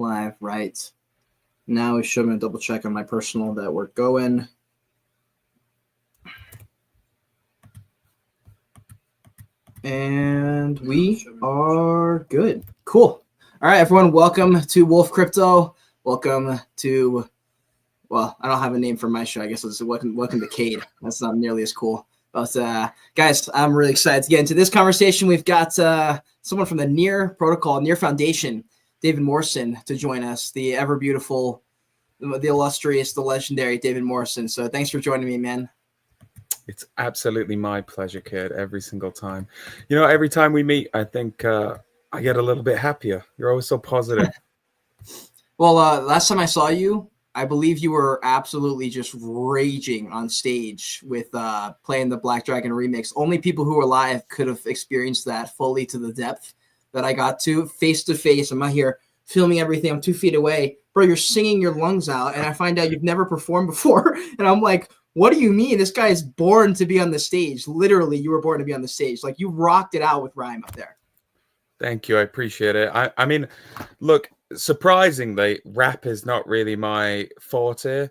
live right now. We should double check on my personal that we're going. And we are good. Cool. All right, everyone. Welcome to Wolf Crypto. Welcome to, well, I don't have a name for my show. I guess it's welcome to Cade. That's not nearly as cool. But guys, I'm really excited to get into this conversation. We've got someone from the Near Protocol, Near Foundation, David Morrison, to join us. The ever beautiful, the illustrious, the legendary David Morrison. So thanks for joining me, man. It's absolutely my pleasure, kid, every single time. You know, every time we meet, I think I get a little bit happier. You're always so positive. Well, last time I saw you, I believe you were absolutely just raging on stage with playing the Black Dragon remix. Only people who were live could have experienced that fully to the depth that I got to, face to face. I'm not here filming everything. I'm 2 feet away. Bro, you're singing your lungs out, and I find out you've never performed before. And I'm like, what do you mean? This guy is born to be on the stage. Literally, you were born to be on the stage. Like, you rocked it out with rhyme up there. Thank you. I appreciate it. I mean, look, surprisingly, rap is not really my forte.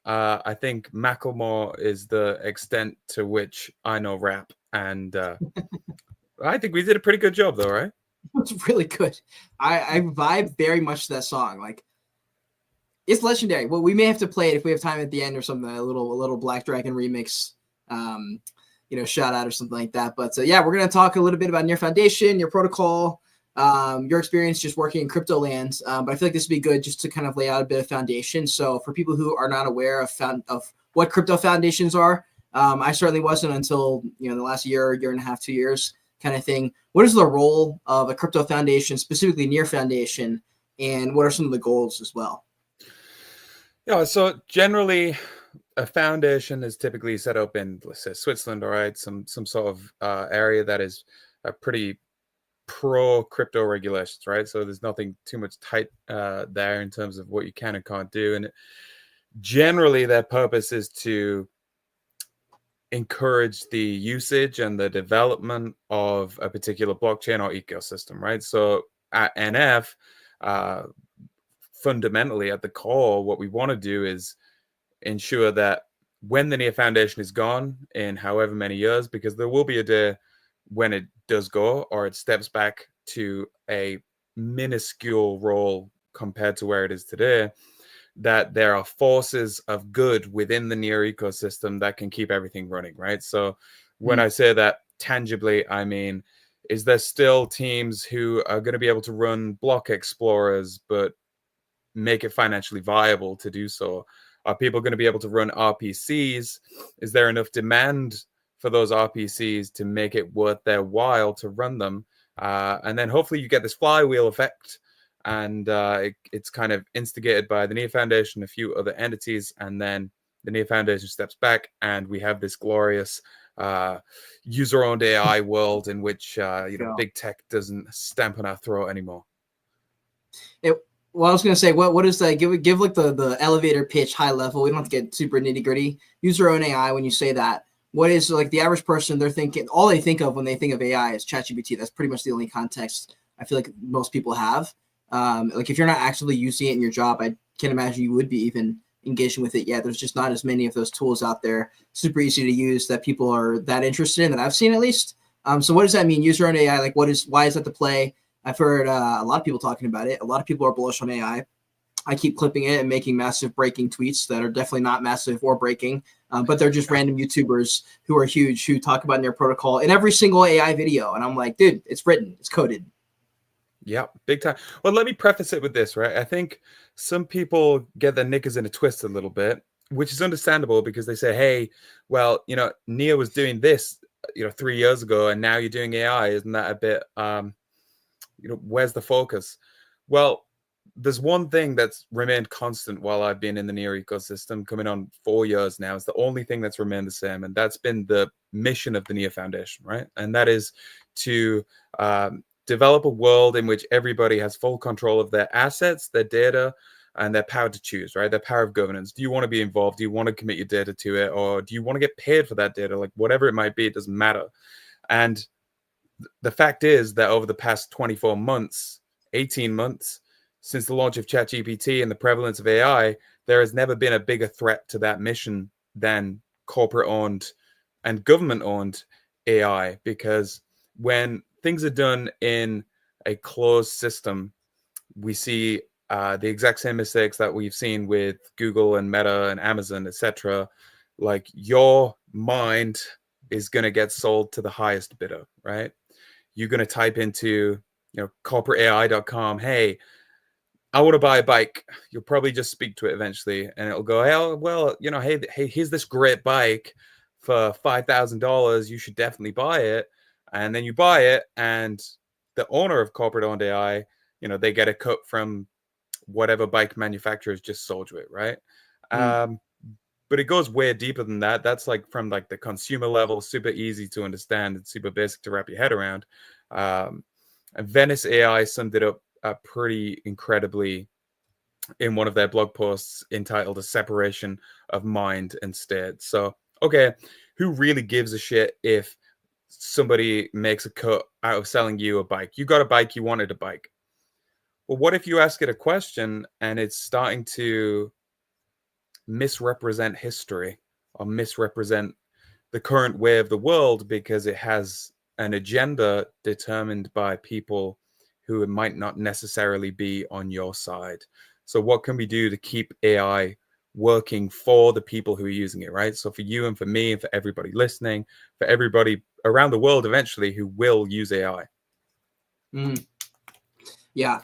I think Macklemore is the extent to which I know rap. And I think we did a pretty good job, though, right? It's really good. I vibe very much to that song. Like, it's legendary. Well, we may have to play it if we have time at the end or something. A little Black Dragon remix, shout out or something like that. But yeah, we're gonna talk a little bit about Near Foundation, your protocol, your experience just working in crypto land. But I feel like this would be good just to kind of lay out a bit of foundation. So for people who are not aware of what crypto foundations are, I certainly wasn't until the last year and a half, 2 years kind of thing. What is the role of a crypto foundation, specifically Near Foundation, and what are some of the goals as well? Yeah, so generally, a foundation is typically set up in, let's say, Switzerland, all right, some sort of area that is a pretty pro crypto regulations, right? So there's nothing too much tight there in terms of what you can and can't do. And generally, their purpose is to encourage the usage and the development of a particular blockchain or ecosystem, right? So at NF, fundamentally at the core, what we want to do is ensure that when the Near Foundation is gone in however many years, because there will be a day when it does go or it steps back to a minuscule role compared to where it is today, that there are forces of good within the Near ecosystem that can keep everything running, right? So when I say that tangibly, I mean, is there still teams who are going to be able to run block explorers, but make it financially viable to do so? Are people going to be able to run RPCs? Is there enough demand for those RPCs to make it worth their while to run them? And then hopefully you get this flywheel effect, and it's kind of instigated by the Near Foundation, a few other entities, and then the Near Foundation steps back, and we have this glorious user-owned AI world in which big tech doesn't stamp on our throat anymore. Well, I was going to say, what is that? Give like the elevator pitch, high level. We don't have to get super nitty gritty. Use your own AI when you say that. What is, like, the average person, they're thinking, all they think of when they think of AI is ChatGPT. That's pretty much the only context I feel like most people have. Like, if you're not actively using it in your job, I can't imagine you would be even engaging with it yet. There's just not as many of those tools out there, super easy to use, that people are that interested in, that I've seen at least. So what does that mean? Use your own AI. Like, why is that the play? I've heard a lot of people talking about it. A lot of people are bullish on AI. I keep clipping it and making massive breaking tweets that are definitely not massive or breaking, but they're just random YouTubers who are huge, who talk about Near Protocol in every single AI video. And I'm like, dude, it's written, it's coded. Yeah, big time. Well, let me preface it with this, right? I think some people get their knickers in a twist a little bit, which is understandable because they say, hey, well, Near was doing this, 3 years ago, and now you're doing AI. Isn't that a bit, where's the focus? Well, there's one thing that's remained constant while I've been in the Near ecosystem, coming on 4 years now. It's the only thing that's remained the same, and that's been the mission of the Near Foundation, right? And that is to develop a world in which everybody has full control of their assets, their data, and their power to choose, right? Their power of governance. Do you want to be involved? Do you want to commit your data to it? Or do you want to get paid for that data? Like, whatever it might be, it doesn't matter. And the fact is that over the past 24 months, 18 months, since the launch of ChatGPT and the prevalence of AI, there has never been a bigger threat to that mission than corporate-owned and government-owned AI, because when things are done in a closed system, we see the exact same mistakes that we've seen with Google and Meta and Amazon, etc. Like, your mind is going to get sold to the highest bidder, right? You're going to type into, corporateai.com, hey, I want to buy a bike. You'll probably just speak to it eventually, and it'll go, oh, well, hey, here's this great bike for $5,000. You should definitely buy it. And then you buy it, and the owner of corporate-owned AI, they get a cut from whatever bike manufacturers just sold you it, right? But it goes way deeper than that. That's like from like the consumer level, super easy to understand and super basic to wrap your head around. And Venice AI summed it up pretty incredibly in one of their blog posts entitled "A Separation of Mind and State." So, okay, who really gives a shit if somebody makes a cut out of selling you a bike? You got a bike, you wanted a bike. Well, what if you ask it a question and it's starting to misrepresent history or misrepresent the current way of the world because it has an agenda determined by people who might not necessarily be on your side? So what can we do to keep AI working for the people who are using it, right? So for you and for me and for everybody listening, for everybody around the world eventually who will use AI. Yeah.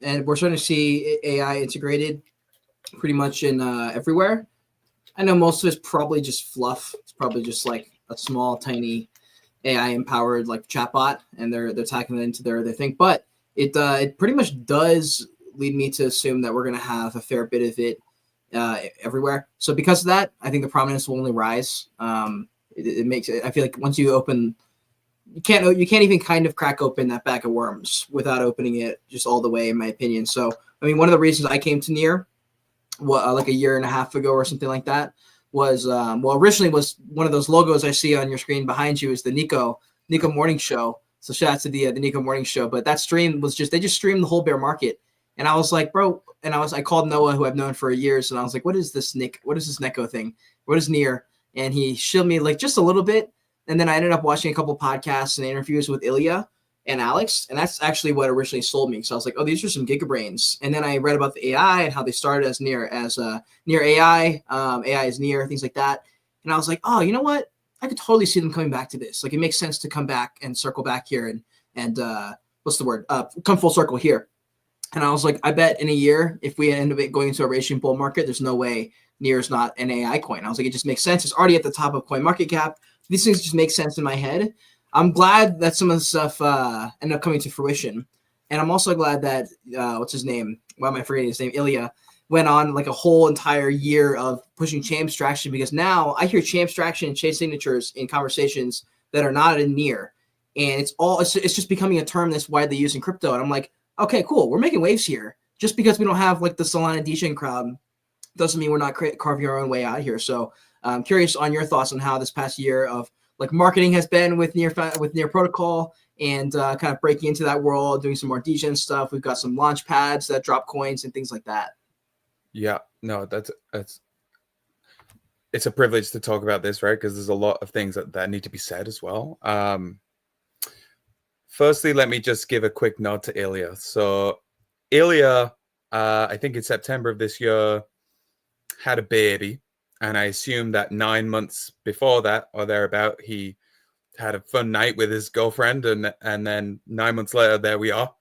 And we're starting to see AI integrated pretty much in everywhere. I know most of it's probably just fluff. It's probably just like a small, tiny AI empowered like chatbot, and they're tacking it into their thing. But it pretty much does lead me to assume that we're going to have a fair bit of it everywhere. So because of that, I think the prominence will only rise. It makes it. I feel like once you open, you can't even kind of crack open that bag of worms without opening it just all the way, in my opinion. So I mean, one of the reasons I came to Near, like a year and a half ago or something like that, was originally was one of those logos I see on your screen behind you is the Nico Morning Show. So shout out to the Nico Morning Show. But that stream was they just streamed the whole bear market, and I was like, bro, and I called Noah, who I've known for years, and I was like, what is this Neko thing? What is Near? And he showed me like just a little bit, and then I ended up watching a couple podcasts and interviews with Ilya and Alex, and that's actually what originally sold me. So I was like, oh, these are some gigabrains. And then I read about the AI and how they started as Near AI, AI is Near, things like that. And I was like, oh, you know what? I could totally see them coming back to this. Like, it makes sense to come back and circle back here and what's the word? Come full circle here. And I was like, I bet in a year, if we end up going into a raging bull market, there's no way Near is not an AI coin. I was like, it just makes sense. It's already at the top of CoinMarketCap. These things just make sense in my head. I'm glad that some of the stuff ended up coming to fruition. And I'm also glad that, what's his name? Why am I forgetting his name? Ilya went on like a whole entire year of pushing chain abstraction, because now I hear chain abstraction and chain signatures in conversations that are not in Near. And it's just becoming a term that's widely used in crypto. And I'm like, okay, cool. We're making waves here. Just because we don't have like the Solana DeGen crowd doesn't mean we're not carving our own way out here. So I'm curious on your thoughts on how this past year of like marketing has been with Near Protocol, and kind of breaking into that world, doing some more DeGen stuff. We've got some launch pads that drop coins and things like that. Yeah, no, it's a privilege to talk about this, right? Because there's a lot of things that need to be said as well. Firstly, let me just give a quick nod to Ilya. So Ilya, I think in September of this year, had a baby. And I assume that 9 months before that or thereabout, he had a fun night with his girlfriend. And then 9 months later, there we are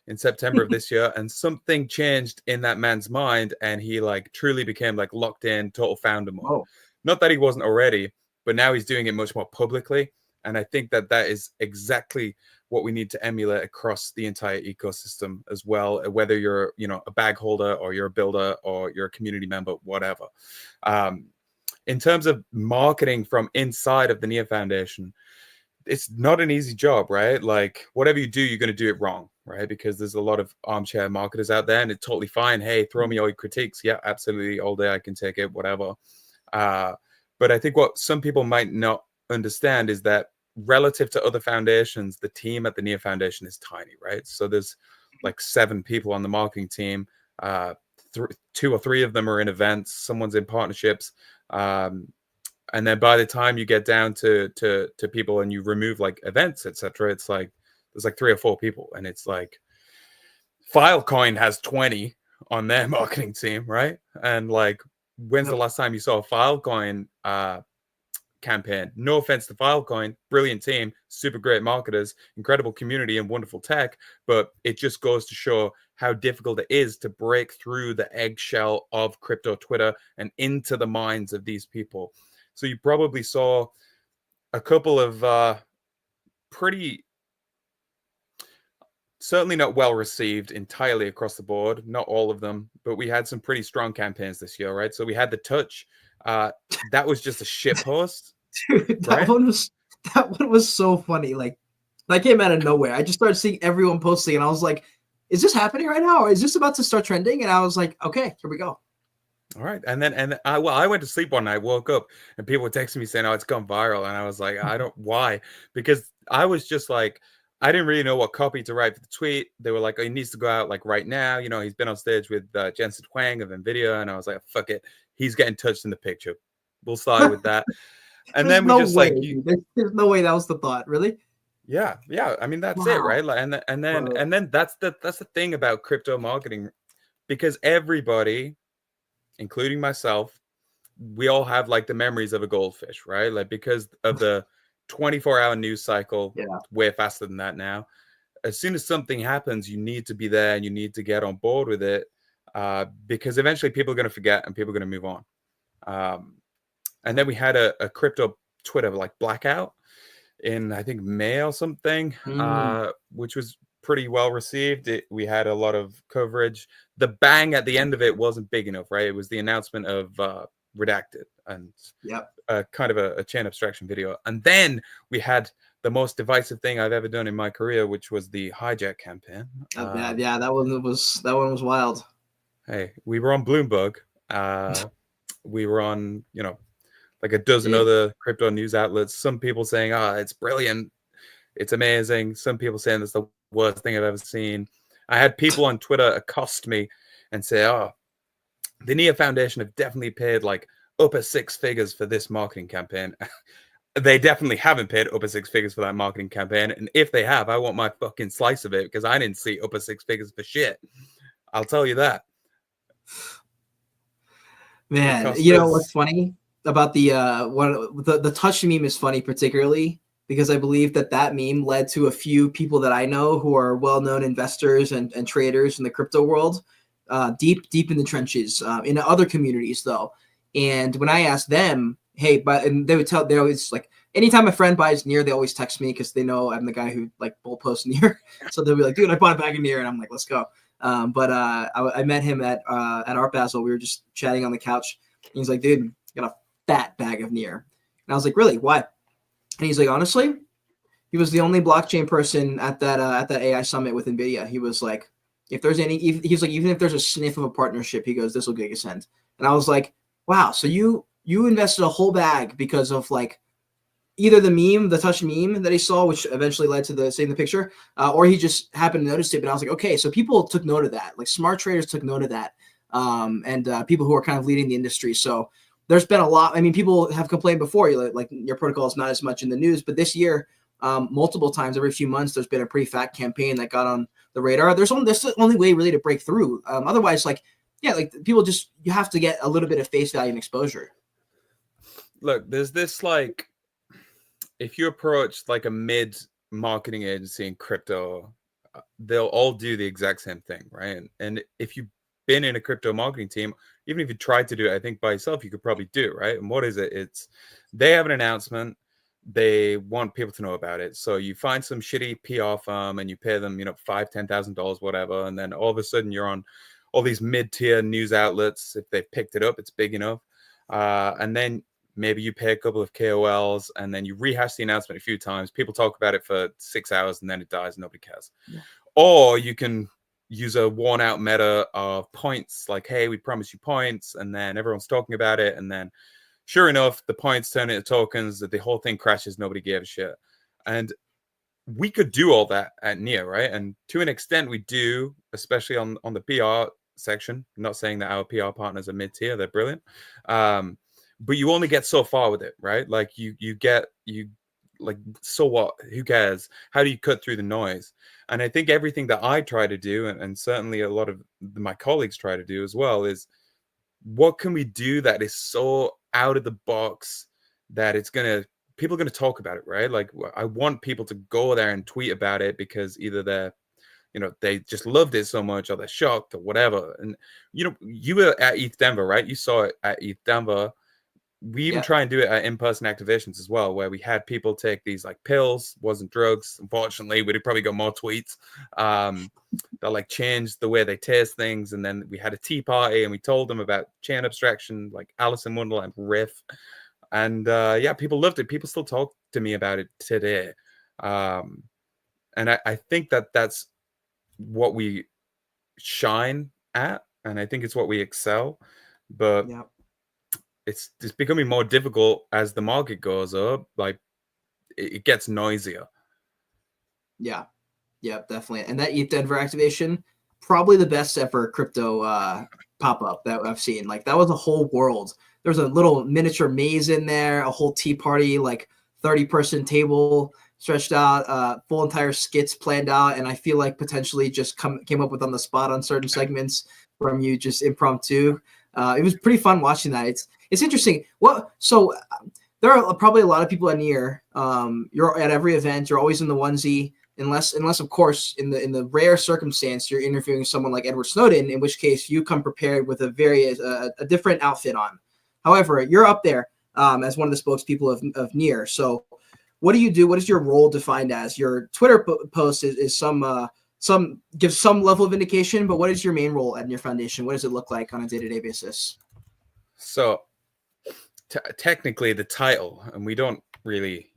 in September of this year. And something changed in that man's mind. And he like truly became like locked in, total founder mode. Oh. Not that he wasn't already, but now he's doing it much more publicly. And I think that is exactly what we need to emulate across the entire ecosystem as well, whether you're, a bag holder or you're a builder or you're a community member, whatever. In terms of marketing from inside of the Near Foundation, it's not an easy job, right? Like whatever you do, you're going to do it wrong, right? Because there's a lot of armchair marketers out there, and it's totally fine. Hey, throw me all your critiques. Yeah, absolutely. All day I can take it, whatever. But I think what some people might not understand is that relative to other foundations, the team at the Near Foundation is tiny, right? So there's like 7 people on the marketing team. 2 or 3 of them are in events. Someone's in partnerships. And then by the time you get down to people and you remove like events, etc., it's like there's like 3 or 4 people, and it's like Filecoin has 20 on their marketing team, right? And like, when's the last time you saw a Filecoin campaign? No offense to Filecoin, brilliant team, super great marketers, incredible community, and wonderful tech, but it just goes to show how difficult it is to break through the eggshell of crypto Twitter and into the minds of these people. So you probably saw a couple of pretty, certainly not well received entirely across the board, not all of them, but we had some pretty strong campaigns this year, right? So we had the touch. That was just a shit post. Dude, that one was so funny. Like, that came out of nowhere. I just started seeing everyone posting, and I was like, is this happening right now? Or is this about to start trending? And I was like, okay, here we go. All right. And I went to sleep one night, woke up, and people were texting me saying, oh, it's gone viral. And I was like, why? Because I was just like, I didn't really know what copy to write for the tweet. They were like, oh, he needs to go out like right now. You know, he's been on stage with Jensen Huang of NVIDIA. And I was like, fuck it. He's getting touched in the picture. We'll start with that. And then we no just way, like, there's no way that was the thought. Really? Yeah. I mean, that's it, right? Like, and then that's the thing about crypto marketing, because everybody, including myself, we all have like the memories of a goldfish, right? Like, because of the 24-hour news cycle, way faster than that now. As soon as something happens, you need to be there and you need to get on board with it, because eventually people are going to forget and people are going to move on. And then we had a crypto Twitter like blackout in, I think, May or something, which was pretty well received. We had a lot of coverage. The bang at the end of it wasn't big enough, right? It was the announcement of Redacted and kind of a chain abstraction video. And then we had the most divisive thing I've ever done in my career, which was the hijack campaign. That one was wild. Hey, we were on Bloomberg. We were on, like a dozen other crypto news outlets. Some people saying, it's brilliant, it's amazing. Some people saying it's the worst thing I've ever seen. I had people on Twitter accost me and say, the NIA Foundation have definitely paid like upper 6 figures for this marketing campaign. They definitely haven't paid upper 6 figures for that marketing campaign. And if they have, I want my fucking slice of it, because I didn't see upper 6 figures for shit. I'll tell you that. Man, you know what's funny about the touch meme is funny, particularly because I believe that meme led to a few people that I know who are well-known investors and traders in the crypto world, deep in the trenches, in other communities though. And when I asked them, hey, and they always like, anytime a friend buys NIR, they always text me because they know I'm the guy who like bull posts NIR. So they'll be like, dude, I bought a bag of NIR, and I'm like, let's go. But I met him at Art Basel. We were just chatting on the couch. And he's like, dude, got a fat bag of NIR. And I was like, really? Why? And he's like, honestly, he was the only blockchain person at that AI summit with NVIDIA. He was like, if there's he's like, even if there's a sniff of a partnership, he goes, this will get you sent. And I was like, wow, so you invested a whole bag because of like either the meme, the touch meme that he saw, which eventually led to the saving the picture, or he just happened to notice it. But I was like, okay, so people took note of that. Like smart traders took note of that, and people who are kind of leading the industry. So there's been a lot. I mean, people have complained before, like your protocol is not as much in the news, but this year, multiple times every few months, there's been a pretty fat campaign that got on the radar. This is the only way really to break through. Otherwise, like people just, you have to get a little bit of face value and exposure. Look, there's this like, if you approach like a mid marketing agency in crypto, they'll all do the exact same thing, right? And if you've been in a crypto marketing team, even if you tried to do it, I think by yourself, you could probably do it, right? And what is it? It's they have an announcement. They want people to know about it. So you find some shitty PR firm and you pay them, $5,000, $10,000, whatever. And then all of a sudden you're on all these mid-tier news outlets. If they've picked it up, it's big enough. And then maybe you pay a couple of KOLs and then you rehash the announcement a few times. People talk about it for 6 hours and then it dies. Nobody cares. Yeah. Or you can use a worn out meta of points, like, hey, we promise you points. And then everyone's talking about it. And then sure enough, the points turn into tokens, that the whole thing crashes. Nobody gave a shit. And we could do all that at Near, right? And to an extent, we do, especially on the PR section. I'm not saying that our PR partners are mid tier; they're brilliant, but you only get so far with it, right? Like you like, so what? Who cares? How do you cut through the noise? And I think everything that I try to do, and certainly a lot of my colleagues try to do as well, is what can we do that is so out of the box that people are gonna talk about it, right? Like I want people to go there and tweet about it because either they just loved it so much, or they're shocked, or whatever. And you were at ETH Denver, right? You saw it at ETH Denver. We even Yeah. try and do it at in-person activations as well, where we had people take these like pills, wasn't drugs. Unfortunately, we'd probably got more tweets that like changed the way they taste things. And then we had a tea party and we told them about chain abstraction, like Alice in Wonderland riff. And yeah, people loved it. People still talk to me about it today. And I think that's what we shine at, and I think it's what we excel. But Yeah. it's becoming more difficult as the market goes up. Like it gets noisier. Yeah. Yeah, definitely. And that ETH Denver activation, probably the best ever crypto pop up that I've seen. Like that was a whole world. There was a little miniature maze in there, a whole tea party, like 30-person table stretched out, full entire skits planned out, and I feel like potentially just came up with on the spot on certain segments from you, just impromptu. It was pretty fun watching that. It's interesting. There are probably a lot of people at Near. You're at every event. You're always in the onesie, unless of course in the rare circumstance you're interviewing someone like Edward Snowden, in which case you come prepared with a different outfit on. However, you're up there as one of the spokespeople of Near. So what do you do? What is your role defined as? Your Twitter post is some gives some level of indication, but what is your main role at Near Foundation? What does it look like on a day-to-day basis? So technically the title, and we don't really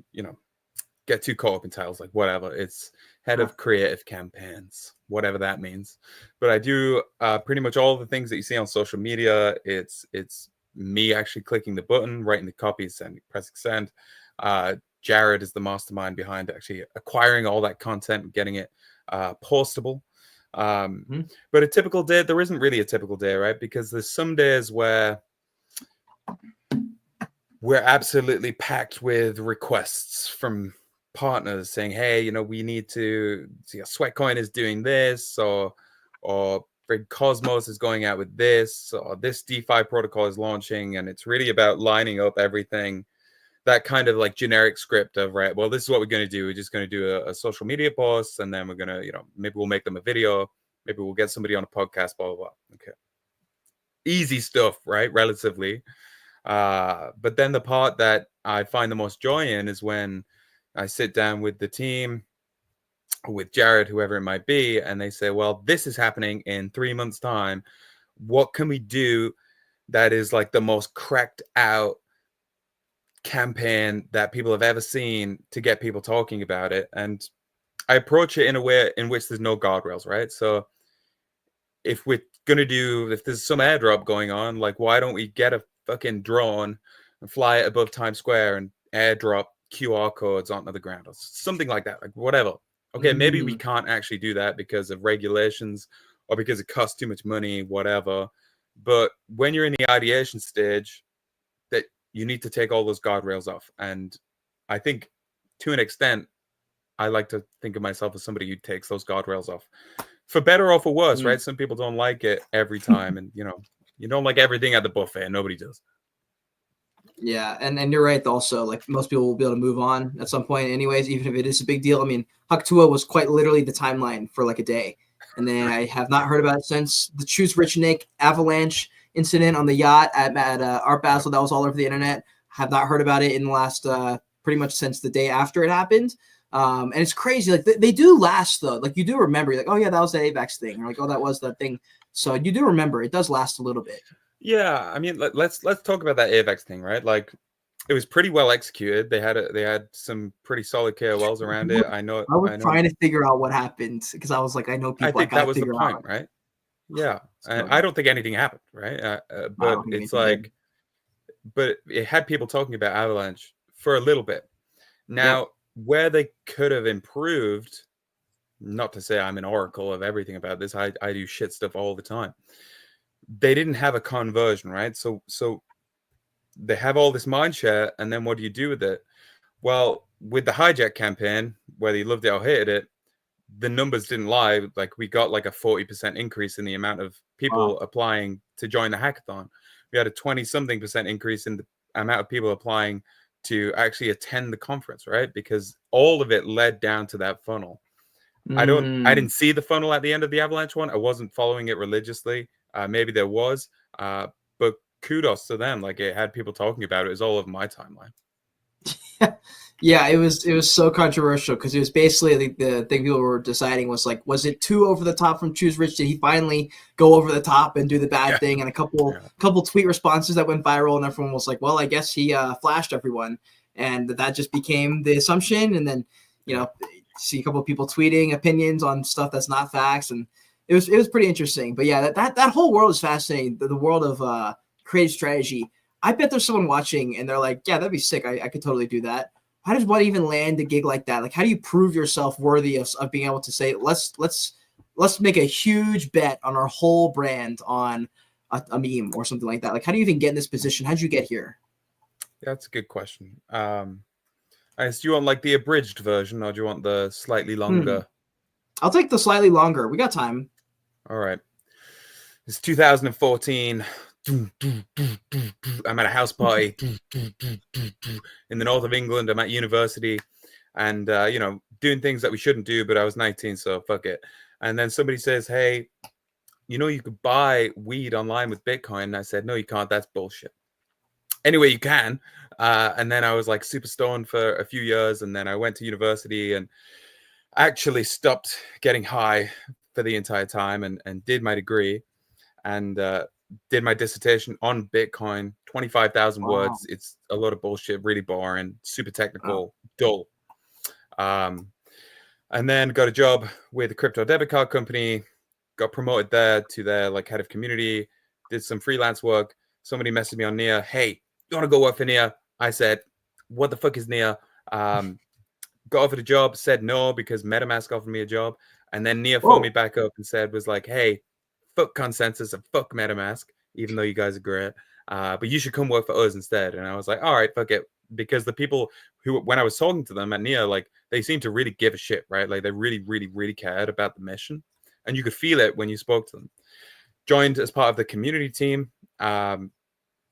get too caught up in titles, like whatever, it's head of creative campaigns, whatever that means. But I do pretty much all the things that you see on social media. It's me actually clicking the button, writing the copy, pressing send. Jared is the mastermind behind actually acquiring all that content and getting it postable. But a typical day, there isn't really a typical day, right? Because there's some days where we're absolutely packed with requests from partners saying, hey, we need to see, Sweatcoin is doing this, or Cosmos is going out with this, or this DeFi protocol is launching, and it's really about lining up everything. That kind of like generic script of, right, well, this is what we're going to do. We're just going to do a social media post, and then we're going to, maybe we'll make them a video. Maybe we'll get somebody on a podcast, blah, blah, blah. Okay. Easy stuff, right? Relatively. But then the part that I find the most joy in is when I sit down with the team, with Jared, whoever it might be, and they say, well, this is happening in 3 months' time. What can we do that is like the most cracked out campaign that people have ever seen to get people talking about it? And I approach it in a way in which there's no guardrails, right? So if there's some airdrop going on, like, why don't we get a fucking drone and fly it above Times Square and airdrop QR codes onto the ground or something like that, like whatever. Okay, maybe we can't actually do that because of regulations or because it costs too much money, whatever. But when you're in the ideation stage, that you need to take all those guardrails off. And I think to an extent, I like to think of myself as somebody who takes those guardrails off. For better or for worse, right? Some people don't like it every time. And, you don't like everything at the buffet. Nobody does. Yeah, and you're right. Also, like most people will be able to move on at some point, anyways, even if it is a big deal. I mean, Haktua was quite literally the timeline for like a day, and then I have not heard about it since. The Choose Rich Nick avalanche incident on the yacht at Art Basel, that was all over the internet. Have not heard about it in the last pretty much since the day after it happened. And it's crazy. Like they do last though. Like you do remember. You're like, oh yeah, that was the AVAX thing, or like, oh, that was that thing. So you do remember. It does last a little bit. Yeah, I mean, let's talk about that AVAX thing, right? Like, it was pretty well executed. They had some pretty solid KOLs around it. I know. Trying to figure out what happened because I was like, I know people. I think that was the point, right? Yeah, and I don't think anything happened, right? But it's like, but it had people talking about Avalanche for a little bit. Now, where they could have improved, not to say I'm an oracle of everything about this, I do shit stuff all the time. They didn't have a conversion, right? So they have all this mind share, and then what do you do with it? Well, with the hijack campaign, whether you loved it or hated it, the numbers didn't lie. Like, we got like a 40% increase in the amount of people Wow. applying to join the hackathon. We had a 20-something% increase in the amount of people applying to actually attend the conference, right? Because all of it led down to that funnel. I Mm. didn't see the funnel at the end of the Avalanche one. I wasn't following it religiously. Maybe there was, but kudos to them. Like, it had people talking about it. It was all over my timeline. Yeah, it was so controversial because it was basically the thing people were deciding was like, was it too over the top from Choose Rich? Did he finally go over the top and do the bad Yeah. thing? And a couple Yeah. couple tweet responses that went viral, and everyone was like, well, I guess he flashed everyone, and that just became the assumption. And then see a couple of people tweeting opinions on stuff that's not facts, and it was pretty interesting. But yeah, that whole world is fascinating. The world of creative strategy. I bet there's someone watching and they're like, yeah, that'd be sick. I could totally do that. How does one even land a gig like that? Like, how do you prove yourself worthy of being able to say, let's make a huge bet on our whole brand on a meme or something like that? Like, how do you even get in this position? How did you get here? Yeah, that's a good question. I guess, do you want like the abridged version, or do you want the slightly longer? I'll take the slightly longer. We got time. All right. It's 2014. I'm at a house party in the north of England. I'm at university, and doing things that we shouldn't do, but I was 19, so fuck it. And then somebody says, hey, you could buy weed online with Bitcoin. And I said, no, you can't. That's bullshit. Anyway, you can. And then I was like super stoned for a few years, and then I went to university and actually stopped getting high for the entire time, and did my degree, and did my dissertation on Bitcoin, 25,000 Wow. words. It's a lot of bullshit, really boring, super technical, dull. And then got a job with a crypto debit card company, got promoted there to their like head of community, did some freelance work. Somebody messaged me on Nia, hey, you want to go work for Nia? I said, what the fuck is Nia? Got offered a job, said no because MetaMask offered me a job. And then Nia phoned me back up and was like, hey, fuck Consensus and fuck MetaMask, even though you guys are great. But you should come work for us instead. And I was like, all right, fuck it. Because the people who, when I was talking to them at Nia, like, they seemed to really give a shit, right? Like, they really, really, really cared about the mission. And you could feel it when you spoke to them. Joined as part of the community team.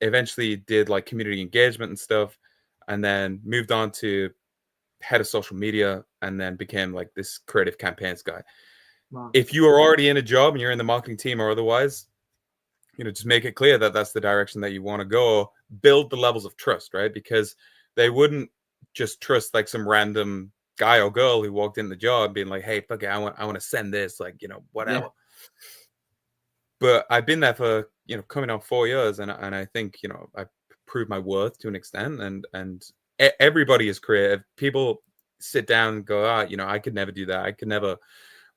Eventually did like community engagement and stuff. And then moved on to head of social media, and then became like this creative campaigns guy. Wow. If you are already in a job and you're in the marketing team or otherwise, just make it clear that that's the direction that you want to go. Build the levels of trust, right? Because they wouldn't just trust like some random guy or girl who walked in the job being like, hey, fuck it, I want to send this, like, whatever. Yeah. But I've been there for, coming on 4 years, and I think, I proved my worth to an extent, and everybody is creative. People sit down and go, I could never do that. I could never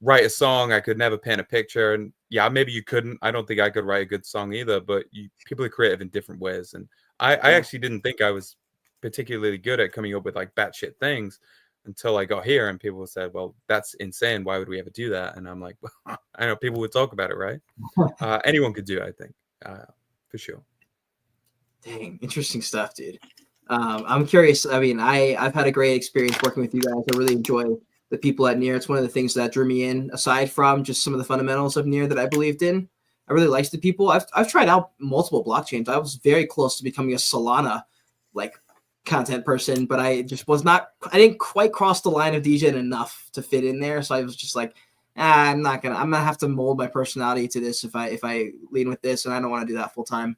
write a song. I could never paint a picture. And yeah, maybe you couldn't. I don't think I could write a good song either, but people are creative in different ways. And I actually didn't think I was particularly good at coming up with like batshit things until I got here, and people said, well, that's insane. Why would we ever do that? And I'm like, well, I know people would talk about it, right? Anyone could do it, I think, for sure. Dang, interesting stuff, dude. I'm curious. I mean, I've had a great experience working with you guys. I really enjoy the people at Near. It's one of the things that drew me in, aside from just some of the fundamentals of Near that I believed in. I really liked the people. I've tried out multiple blockchains. I was very close to becoming a Solana like content person, but I just was not. I didn't quite cross the line of DJ enough to fit in there. So I was just like, I'm gonna have to mold my personality to this if I lean with this, and I don't want to do that full time.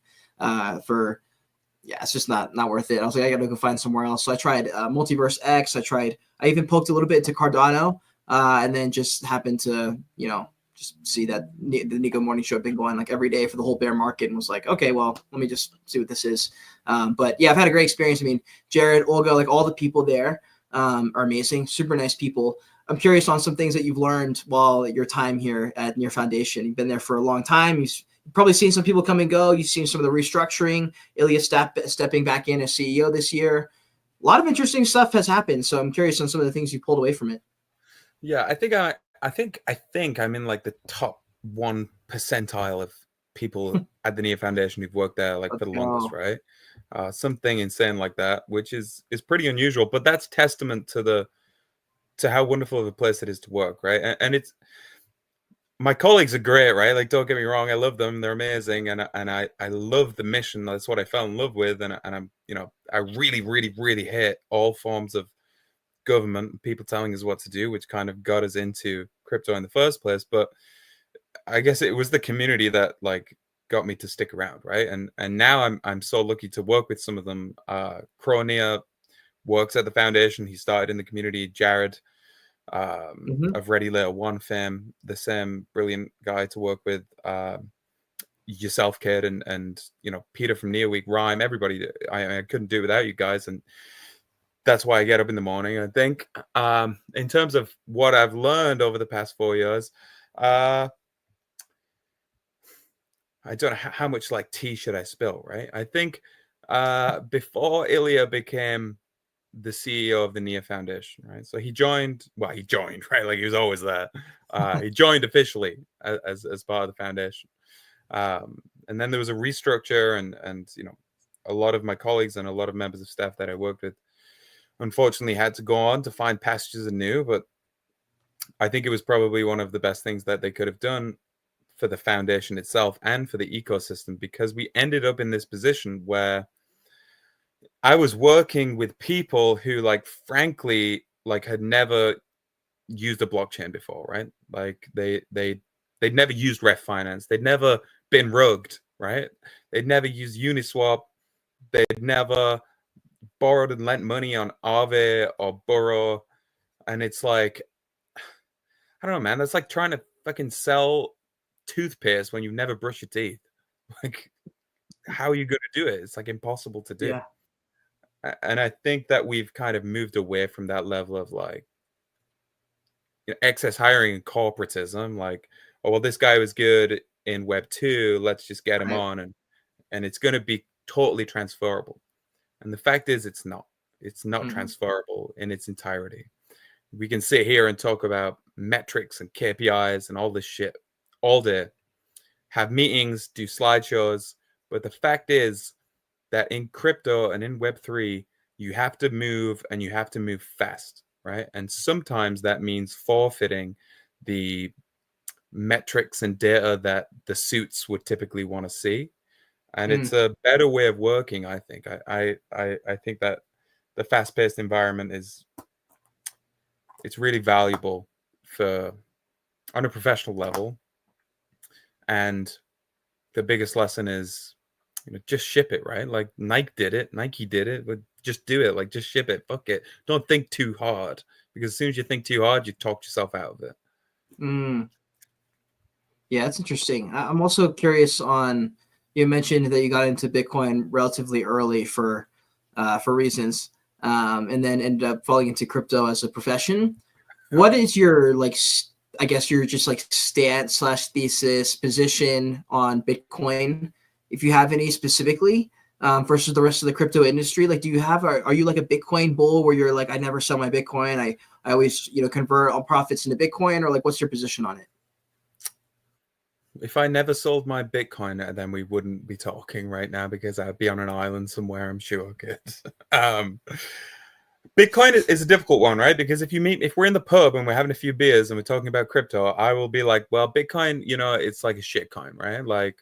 It's just not worth it. I was like, I gotta go find somewhere else. So I tried Multiverse X. I even poked a little bit into Cardano, and then just happened to, just see that the Nico Morning Show had been going like every day for the whole bear market, and was like, okay, well, let me just see what this is. But yeah, I've had a great experience. I mean, Jared, Olga, like all the people there are amazing, super nice people. I'm curious on some things that you've learned while your time here at Near Foundation. You've been there for a long time. You've probably seen some people come and go. You've seen some of the restructuring. Ilya stepping back in as CEO this year. a lot of interesting stuff has happened. So I'm curious on some of the things you pulled away from it. Yeah, I think I'm in like the top 1 percentile of people at the Nia Foundation who've worked there like for Let's the longest, go. right? Something insane like that, which is pretty unusual, but that's testament to how wonderful of a place it is to work, right? And it's my colleagues are great, right? Like, don't get me wrong, I love them; they're amazing, and I love the mission. That's what I fell in love with, and I'm I really really really hate all forms of government, people telling us what to do, which kind of got us into crypto in the first place. But I guess it was the community that like got me to stick around, right? And now I'm so lucky to work with some of them. Cronia works at the foundation. He started in the community. Jared Mm-hmm. of Ready Layer One fame, the same brilliant guy to work with. Yourself, kid, and Peter from Neo Week, Rhyme, everybody. I couldn't do without you guys, and that's why I get up in the morning. I think in terms of what I've learned over the past 4 years, I don't know how much like tea should I spill, right? I think before Ilya became the CEO of the Nia Foundation, right? So he joined, right? Like he was always there. He joined officially as part of the foundation. And then there was a restructure and a lot of my colleagues and a lot of members of staff that I worked with unfortunately had to go on to find pastures anew, but I think it was probably one of the best things that they could have done for the foundation itself and for the ecosystem, because we ended up in this position where I was working with people who like frankly like had never used a blockchain before, right? Like they'd never used ref finance, they'd never been rugged, right? They'd never used Uniswap, they'd never borrowed and lent money on Aave or Burrow. And it's like, I don't know, man. That's like trying to fucking sell toothpaste when you've never brushed your teeth. Like, how are you going to do it? It's like impossible to do. Yeah. And I think that we've kind of moved away from that level of like excess hiring and corporatism. Like, oh, well, this guy was good in Web 2. Let's just get him Right. on. And it's going to be totally transferable. And the fact is, it's not. It's not Mm-hmm. transferable in its entirety. We can sit here and talk about metrics and KPIs and all this shit all day, have meetings, do slideshows. But the fact is that in crypto and in Web3, you have to move and you have to move fast, right? And sometimes that means forfeiting the metrics and data that the suits would typically want to see. And it's a better way of working, I think. I think that the fast-paced environment it's really valuable for on a professional level. And the biggest lesson is, just ship it, right? Like Nike did it, but just do it. Like just ship it. Fuck it. Don't think too hard, because as soon as you think too hard, you talk yourself out of it. Mm. Yeah, that's interesting. I'm also curious on, you mentioned that you got into Bitcoin relatively early for reasons, and then ended up falling into crypto as a profession. What is your like? I guess your just like stance slash thesis position on Bitcoin, if you have any specifically, versus the rest of the crypto industry. Like, do you have? Are you like a Bitcoin bull where you're like, I never sell my Bitcoin. I always convert all profits into Bitcoin, or like, what's your position on it? If I never sold my Bitcoin, then we wouldn't be talking right now, because I'd be on an island somewhere, I'm sure. um, Bitcoin is a difficult one, right? Because if we're in the pub and we're having a few beers and we're talking about crypto, I will be like, well, Bitcoin, it's like a shit coin, right? Like,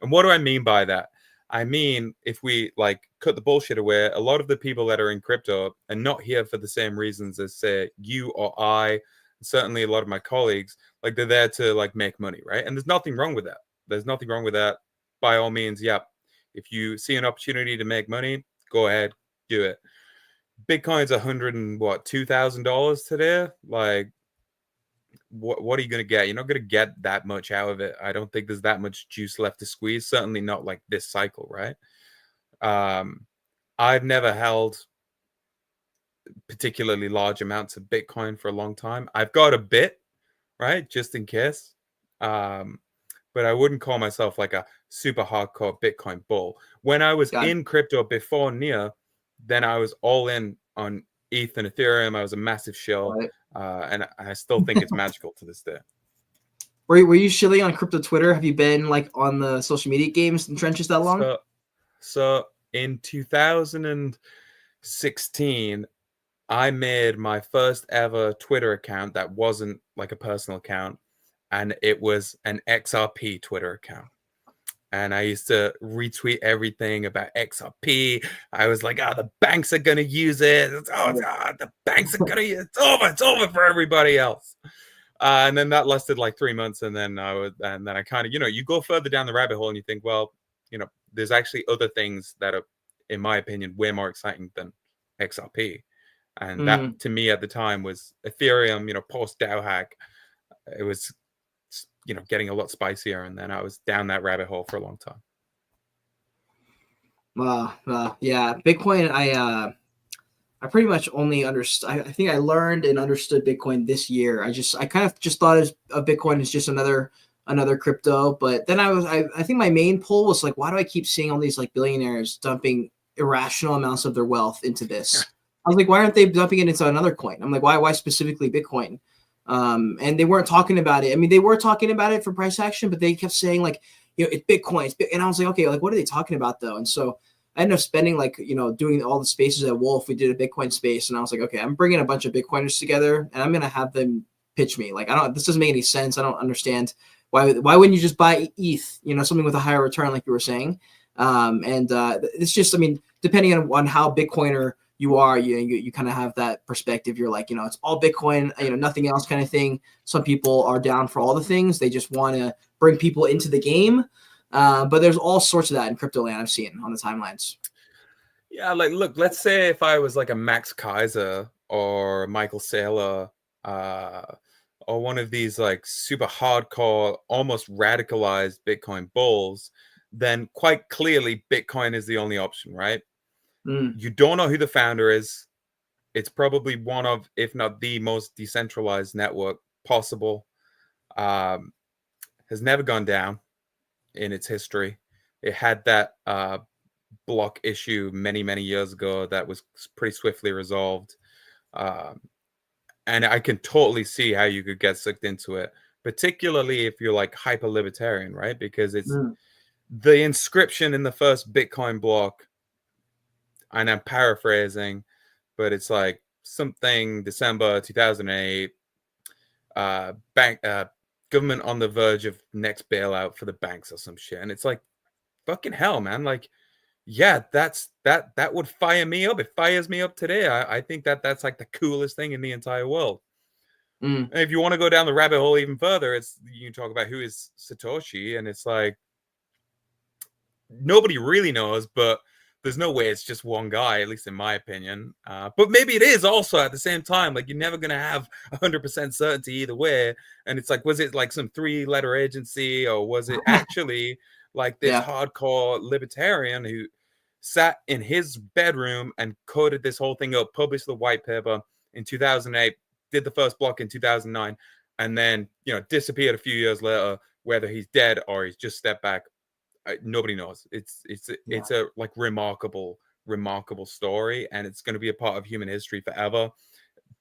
and what do I mean by that? I mean, if we like cut the bullshit away, a lot of the people that are in crypto are not here for the same reasons as, say, you or I, certainly a lot of my colleagues. Like, they're there to like make money, right? And there's nothing wrong with that. There's nothing wrong with that. By all means, yeah. If you see an opportunity to make money, go ahead, do it. Bitcoin's $2,000 today. Like, what are you going to get? You're not going to get that much out of it. I don't think there's that much juice left to squeeze. Certainly not like this cycle, right? I've never held particularly large amounts of Bitcoin for a long time. I've got a bit, right, just in case. But I wouldn't call myself like a super hardcore Bitcoin bull. When I was Got it. in crypto before Nia, then I was all in on ETH and Ethereum. I was a massive shill, Right. and I still think it's magical to this day. Were you shilling on crypto Twitter? Have you been like on the social media games and trenches that long? So in 2016, I made my first ever Twitter account that wasn't like a personal account, and it was an XRP Twitter account. And I used to retweet everything about XRP. I was like, the banks are going to use it. The banks are going to use it. It's over for everybody else. And then that lasted like 3 months. And then I kind of, you go further down the rabbit hole and you think, well, there's actually other things that are, in my opinion, way more exciting than XRP. And that to me at the time was Ethereum, post DAO hack. It was, getting a lot spicier. And then I was down that rabbit hole for a long time. Yeah. Bitcoin, I pretty much only understood. I think I learned and understood Bitcoin this year. I kind of just thought of Bitcoin as just another crypto. But then I think my main pull was like, why do I keep seeing all these like billionaires dumping irrational amounts of their wealth into this? I was like, why aren't they dumping it into another coin? I'm like, why specifically Bitcoin? And they weren't talking about it. I mean, they were talking about it for price action, but they kept saying like, it's Bitcoin. And I was like, okay, like what are they talking about though? And so I ended up spending like, doing all the spaces at Wolf. We did a Bitcoin space, and I was like, okay, I'm bringing a bunch of Bitcoiners together, and I'm gonna have them pitch me. Like, this doesn't make any sense. I don't understand why wouldn't you just buy ETH? Something with a higher return, like you were saying. It's just, I mean, depending on how Bitcoiner you are, you kind of have that perspective. You're like, it's all Bitcoin, nothing else kind of thing. Some people are down for all the things. They just want to bring people into the game. But there's all sorts of that in crypto land I've seen on the timelines. Yeah, like, look, let's say if I was like a Max Kaiser or Michael Saylor, or one of these like super hardcore, almost radicalized Bitcoin bulls, then quite clearly Bitcoin is the only option, right? You don't know who the founder is. It's probably one of, if not the most decentralized network possible. Has never gone down in its history. It had that block issue many, many years ago that was pretty swiftly resolved. And I can totally see how you could get sucked into it, particularly if you're like hyper libertarian, right? Because it's the inscription in the first Bitcoin block, and I'm paraphrasing, but it's like something December 2008, government on the verge of next bailout for the banks or some shit. And it's like, fucking hell, man. Like, yeah, that would fire me up. It fires me up today. I think that's like the coolest thing in the entire world. And if you want to go down the rabbit hole even further, you can talk about who is Satoshi, and it's like nobody really knows, but there's no way it's just one guy, at least in my opinion. But maybe it is also at the same time. Like, you're never going to have 100% certainty either way. And it's like, was it like some 3-letter agency, or was it actually like this hardcore libertarian who sat in his bedroom and coded this whole thing up, published the white paper in 2008, did the first block in 2009, and then, disappeared a few years later, whether he's dead or he's just stepped back? Nobody knows. It's a like remarkable story, and it's going to be a part of human history forever.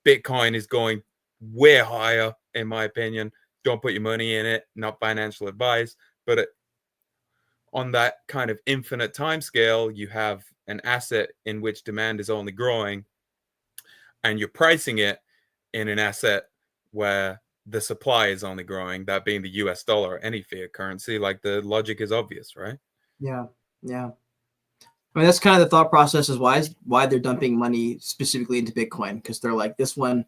Bitcoin is going way higher, in my opinion. Don't put your money in it. Not financial advice, but on that kind of infinite time scale, you have an asset in which demand is only growing, and you're pricing it in an asset where the supply is only growing, that being the US dollar or any fiat currency. Like, the logic is obvious, right? Yeah. I mean, that's kind of the thought process is why they're dumping money specifically into Bitcoin, because they're like, this one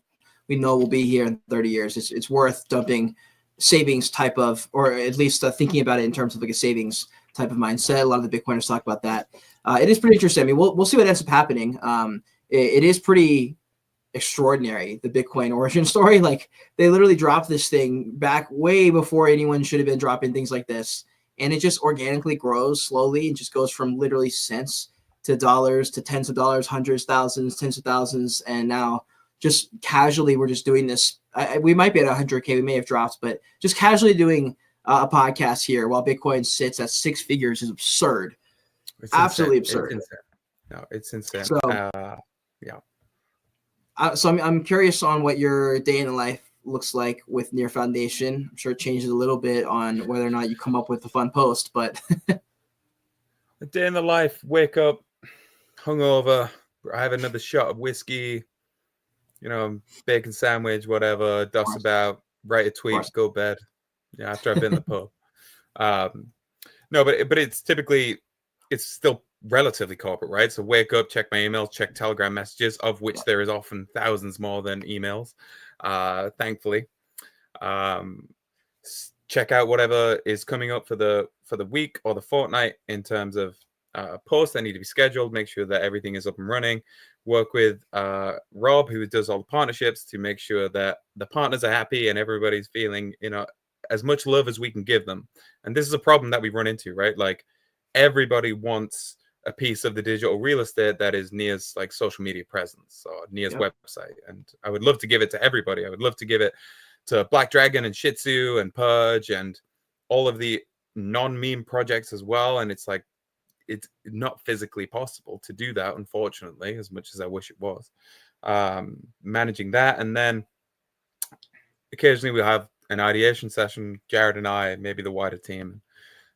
we know will be here in 30 years. It's worth dumping savings type of, or at least thinking about it in terms of like a savings type of mindset. A lot of the Bitcoiners talk about that. It is pretty interesting. I mean, we'll see what ends up happening. It is pretty extraordinary, the Bitcoin origin story. Like, they literally dropped this thing back way before anyone should have been dropping things like this, and it just organically grows slowly and just goes from literally cents to dollars to tens of dollars, hundreds, thousands, tens of thousands, and now just casually we're just doing this. We might be at 100K, we may have dropped, but just casually doing a podcast here while Bitcoin sits at 6 figures is absurd. It's absolutely absurd. No, it's insane. So, Yeah. so I'm curious on what your day in the life looks like with Near Foundation. I'm sure it changes a little bit on whether or not you come up with a fun post, but A day in the life, wake up, hungover, I have another shot of whiskey, bacon sandwich, whatever, of dust about, write a course. tweet, go bed. Yeah, after I've been in the pub. No, but it's typically, it's still relatively corporate, right? So wake up, check my emails, check Telegram messages, of which there is often thousands more than emails, thankfully. Check out whatever is coming up for the week or the fortnight in terms of posts that need to be scheduled. Make sure that everything is up and running. Work with Rob, who does all the partnerships, to make sure that the partners are happy and everybody's feeling, as much love as we can give them. And this is a problem that we run into, right? Like, everybody wants a piece of the digital real estate that is Nia's like social media presence or Nia's website. And I would love to give it to everybody. I would love to give it to Black Dragon and Shih Tzu and Purge and all of the non-meme projects as well. And it's like, it's not physically possible to do that, unfortunately, as much as I wish it was. Managing that. And then occasionally we'll have an ideation session, Jared and I, maybe the wider team,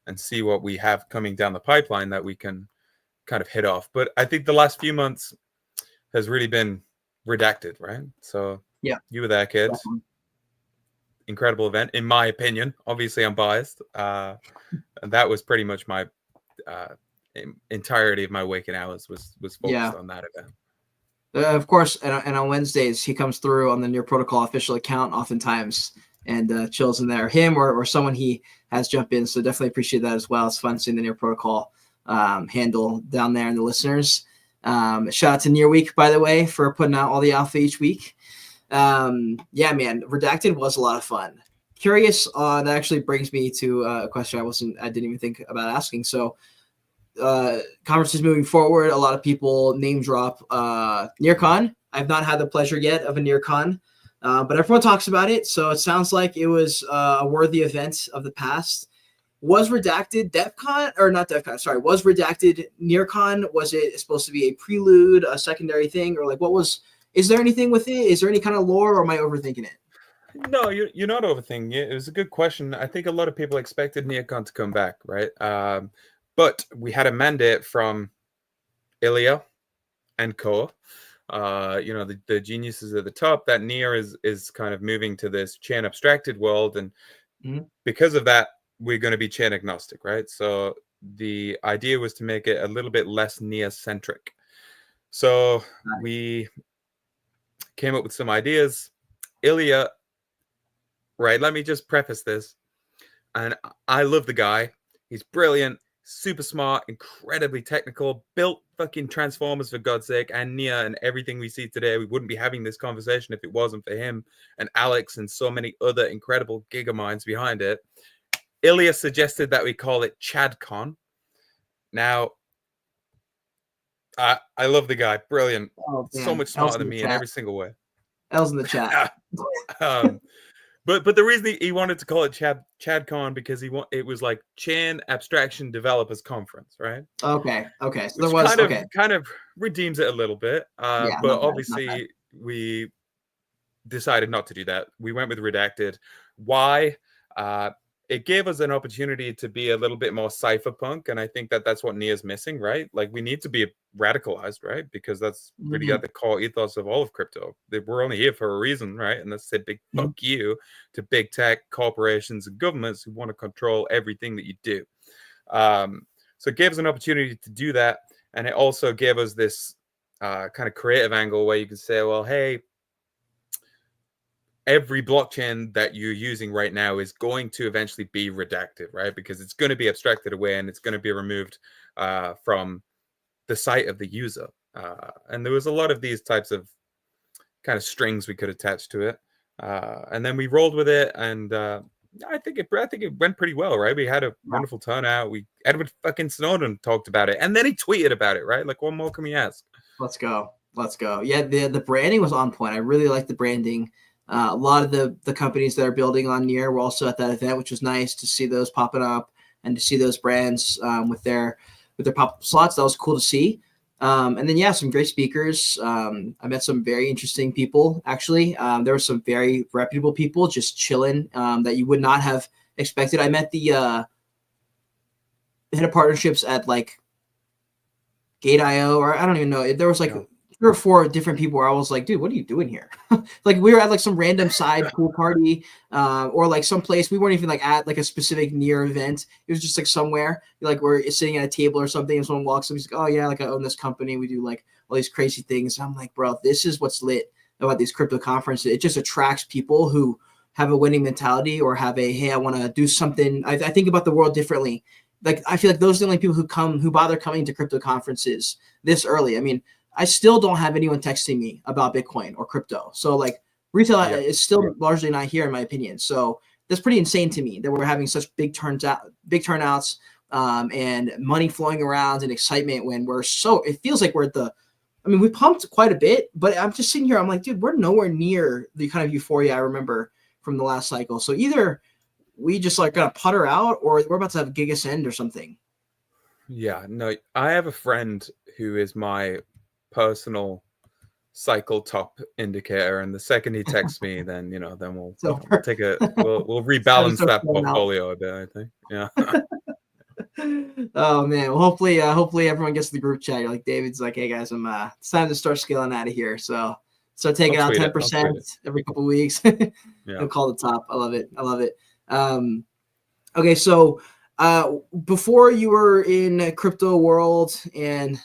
and see what we have coming down the pipeline that we can kind of hit off. But I think the last few months has really been redacted, right? So yeah, you were there, kid. Definitely. Incredible event, in my opinion. Obviously, I'm biased. And that was pretty much my entirety of my waking hours was focused on that event. Of course, and on Wednesdays, he comes through on the Near Protocol official account oftentimes and chills in there. Him or someone he has jump in. So definitely appreciate that as well. It's fun seeing the Near Protocol handle down there and the listeners. Shout out to Near Week, by the way, for putting out all the alpha each week. Yeah, man, Redacted was a lot of fun. Curious, that actually brings me to a question I didn't even think about asking. So conferences moving forward, a lot of people name drop NearCon. I've not had the pleasure yet of a NearCon, but everyone talks about it. So it sounds like it was a worthy event of the past. Was Redacted DevCon or not DevCon? Sorry, was Redacted NearCon? Was it supposed to be a prelude, a secondary thing, or like what was? Is there anything with it? Is there any kind of lore, or am I overthinking it? No, you're not overthinking it. It was a good question. I think a lot of people expected NearCon to come back, right? But we had a mandate from Ilya and co. The geniuses at the top, that Near is kind of moving to this chain abstracted world, and because of that, we're going to be chain agnostic, right? So the idea was to make it a little bit less Near centric. So we came up with some ideas. Ilya, right? Let me just preface this, and I love the guy. He's brilliant. Super smart, incredibly technical, built fucking Transformers for God's sake, and Nia and everything we see today. We wouldn't be having this conversation if it wasn't for him and Alex and so many other incredible gigaminds behind it. Ilya suggested that we call it ChadCon. Now, I love the guy. Brilliant. So much smarter than me in every single way. L's in the chat. But the reason he wanted to call it ChadCon because it was like Chain Abstraction Developers Conference, right? Okay. So there was kind of redeems it a little bit. But obviously we decided not to do that. We went with Redacted. Why? It gave us an opportunity to be a little bit more cypherpunk, and I think that's what Nia's missing, right? Like, we need to be radicalized, right? Because that's really at the core ethos of all of crypto. We're only here for a reason, right? And that's a big fuck you to big tech corporations and governments who want to control everything that you do. So it gave us an opportunity to do that, and it also gave us this kind of creative angle where you can say, well, hey, every blockchain that you're using right now is going to eventually be redacted, right? Because it's going to be abstracted away and it's going to be removed from the site of the user. And there was a lot of these types of kind of strings we could attach to it. And then we rolled with it, and I think it went pretty well, right? We had a wonderful turnout. Edward fucking Snowden talked about it, and then he tweeted about it, right? Like, what more can we ask? Let's go. Yeah, the branding was on point. I really liked the branding. A lot of the companies that are building on Near were also at that event, which was nice to see those popping up and to see those brands with their pop-up slots. That was cool to see. And then, yeah, some great speakers. I met some very interesting people, actually. There were some very reputable people just chilling that you would not have expected. I met the head of partnerships at like Gate.io, or I don't even know. There was like Yeah. 3 or 4 different people where I was like, dude, what are you doing here? Like we were at like some random side pool party, or like some place we weren't even like at like a specific near event. It was just like somewhere like we're sitting at a table or something, and someone walks up. He's like, oh yeah, like I own this company. We do like all these crazy things. And I'm like, bro, this is what's lit about these crypto conferences. It just attracts people who have a winning mentality or have a hey, I want to do something. I think about the world differently. Like I feel like those are the only people who bother coming to crypto conferences this early. I mean, I still don't have anyone texting me about Bitcoin or crypto. So like retail Yeah. is still largely not here in my opinion. So that's pretty insane to me that we're having such big turnouts, and money flowing around and excitement when it feels like we're at I mean, we pumped quite a bit, but I'm just sitting here. I'm like, dude, we're nowhere near the kind of euphoria I remember from the last cycle. So either we just like gonna putter out or we're about to have Giga End or something. Yeah, no, I have a friend who is my personal cycle top indicator, and the second he texts me, then then we'll So we'll take we'll it's time to rebalance start that flowing out. portfolio a bit, I think. Yeah. Oh man, well hopefully everyone gets the group chat. You're like David's like, hey guys, it's time to start scaling out of here. So start taking out I'll tweet 10% it. every couple of weeks. Yeah. You'll call the top. I love it. I love it. Okay, so before you were in crypto world and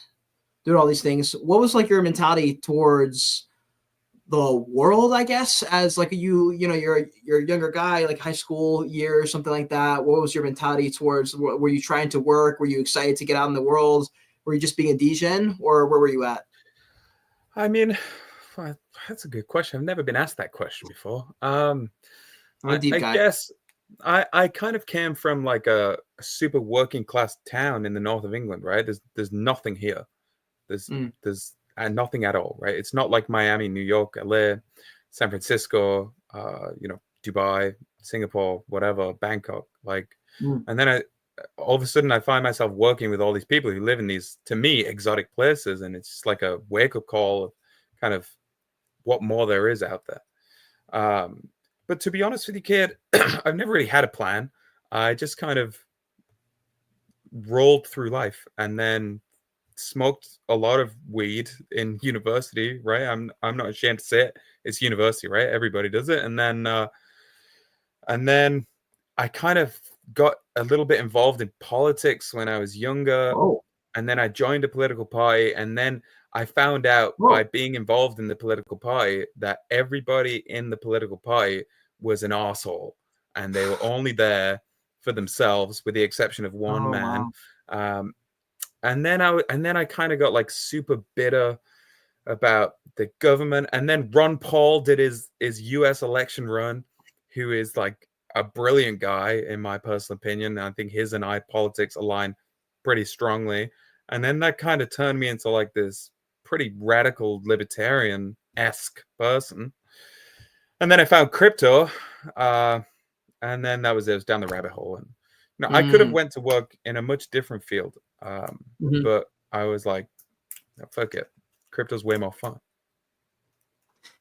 doing all these things, what was like your mentality towards the world, I guess, as like you're a younger guy, like high school years, something like that. What was your mentality towards? Were you trying to work? Were you excited to get out in the world? Were you just being a degen, or where were you at? I mean, that's a good question. I've never been asked that question before. I'm a deep I guy. guess I kind of came from like a super working class town in the north of England, right? There's nothing here. There's Mm, there's nothing at all, right? It's not like Miami, New York, LA, San Francisco, Dubai, Singapore, whatever, Bangkok, like. mm, And then all of a sudden I find myself working with all these people who live in these, to me, exotic places, and it's just like a wake up call of kind of what more there is out there. But to be honest with you, kid, I've never really had a plan. I just kind of rolled through life, and then smoked a lot of weed in university, right? I'm not ashamed to say it. It's university, right? Everybody does it. And then I kind of got a little bit involved in politics when I was younger, oh, and then I joined a political party, and then I found out by oh, being involved in the political party that everybody in the political party was an asshole, and they were only there for themselves, with the exception of one oh, man. wow. Um, and then I kind of got like super bitter about the government. And then Ron Paul did his US election run, who is like a brilliant guy in my personal opinion. I think his and I politics align pretty strongly. And then that kind of turned me into like this pretty radical libertarian-esque person. And then I found crypto, uh, and then that was it. It was down the rabbit hole. And I could have Mm, went to work in a much different field, mhm. but I was like, "No, fuck it, crypto's way more fun."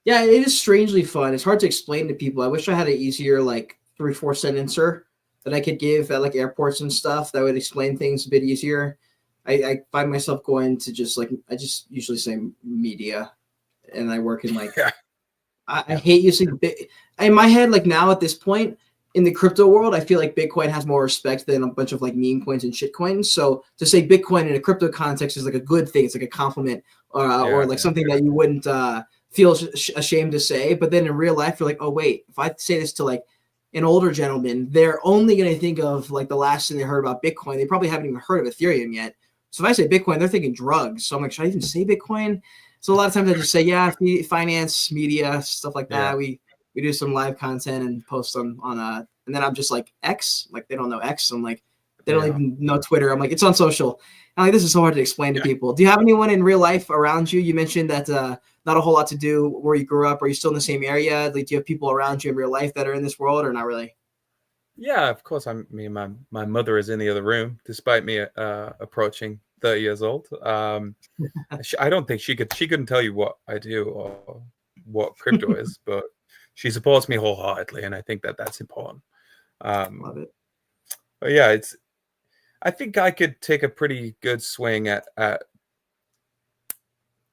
Yeah, it is strangely fun. It's hard to explain to people. I wish I had an easier like 3 4 sentencer that I could give at like airports and stuff that would explain things a bit easier. I find myself going to just like I just usually say media, and I work in like Yeah, I yeah, hate using in my head like now at this point in the crypto world. I feel like Bitcoin has more respect than a bunch of like meme coins and shit coins. So to say Bitcoin in a crypto context is like a good thing. It's like a compliment, or yeah, like yeah, something that you wouldn't feel ashamed to say. But then in real life, you're like, oh wait, if I say this to like an older gentleman, they're only going to think of like the last thing they heard about Bitcoin. They probably haven't even heard of Ethereum yet. So if I say Bitcoin, they're thinking drugs. So I'm like, should I even say Bitcoin? So a lot of times I just say, yeah, finance, media, stuff like yeah, that. We do some live content and post on and then I'm just like X, like they don't know X. I'm like, they don't yeah, even know Twitter. I'm like, it's on social. I'm like, this is so hard to explain to yeah. people. Do you have anyone in real life around you? You mentioned that not a whole lot to do where you grew up. Are you still in the same area? Like, do you have people around you in real life that are in this world, or not really? Yeah, of course. My mother is in the other room, despite me approaching 30 years old. I don't think she couldn't tell you what I do or what crypto is, but she supports me wholeheartedly, and I think that's important. Love it. But yeah, I think I could take a pretty good swing at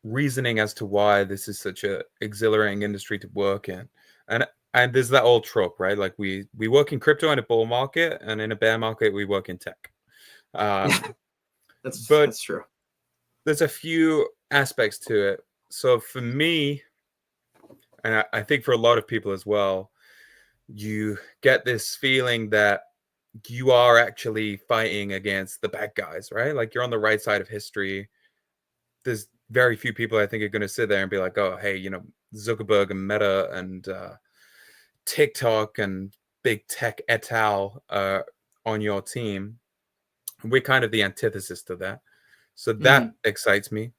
reasoning as to why this is such a exhilarating industry to work in. And there's that old trope, right? Like we work in crypto in a bull market, and in a bear market we work in tech. But That's true. There's a few aspects to it. So for me, and I think for a lot of people as well, you get this feeling that you are actually fighting against the bad guys, right? Like you're on the right side of history. There's very few people I think are going to sit there and be like, oh, hey, Zuckerberg and Meta and TikTok and big tech et al. On your team. We're kind of the antithesis to that. So that excites me.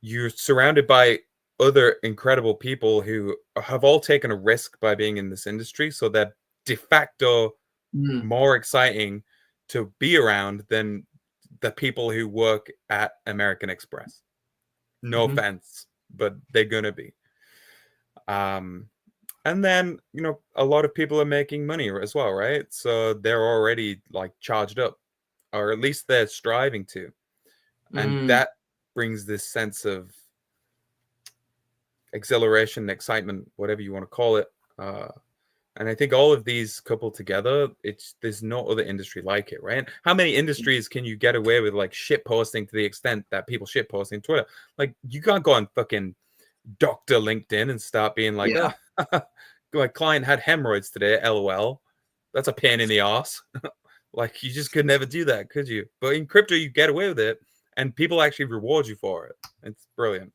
You're surrounded by other incredible people who have all taken a risk by being in this industry. So they're de facto more exciting to be around than the people who work at American Express. No offense, but they're going to be. And then, a lot of people are making money as well, right? So they're already like charged up, or at least they're striving to. And that brings this sense of exhilaration, excitement, whatever you want to call it. And I think all of these coupled together, there's no other industry like it, right? How many industries can you get away with like shit posting to the extent that people shit posting Twitter? Like you can't go on fucking Dr. LinkedIn and start being like, my client had hemorrhoids today, LOL. That's a pain in the ass. Like you just could never do that, could you? But in crypto, you get away with it, and people actually reward you for it. It's brilliant.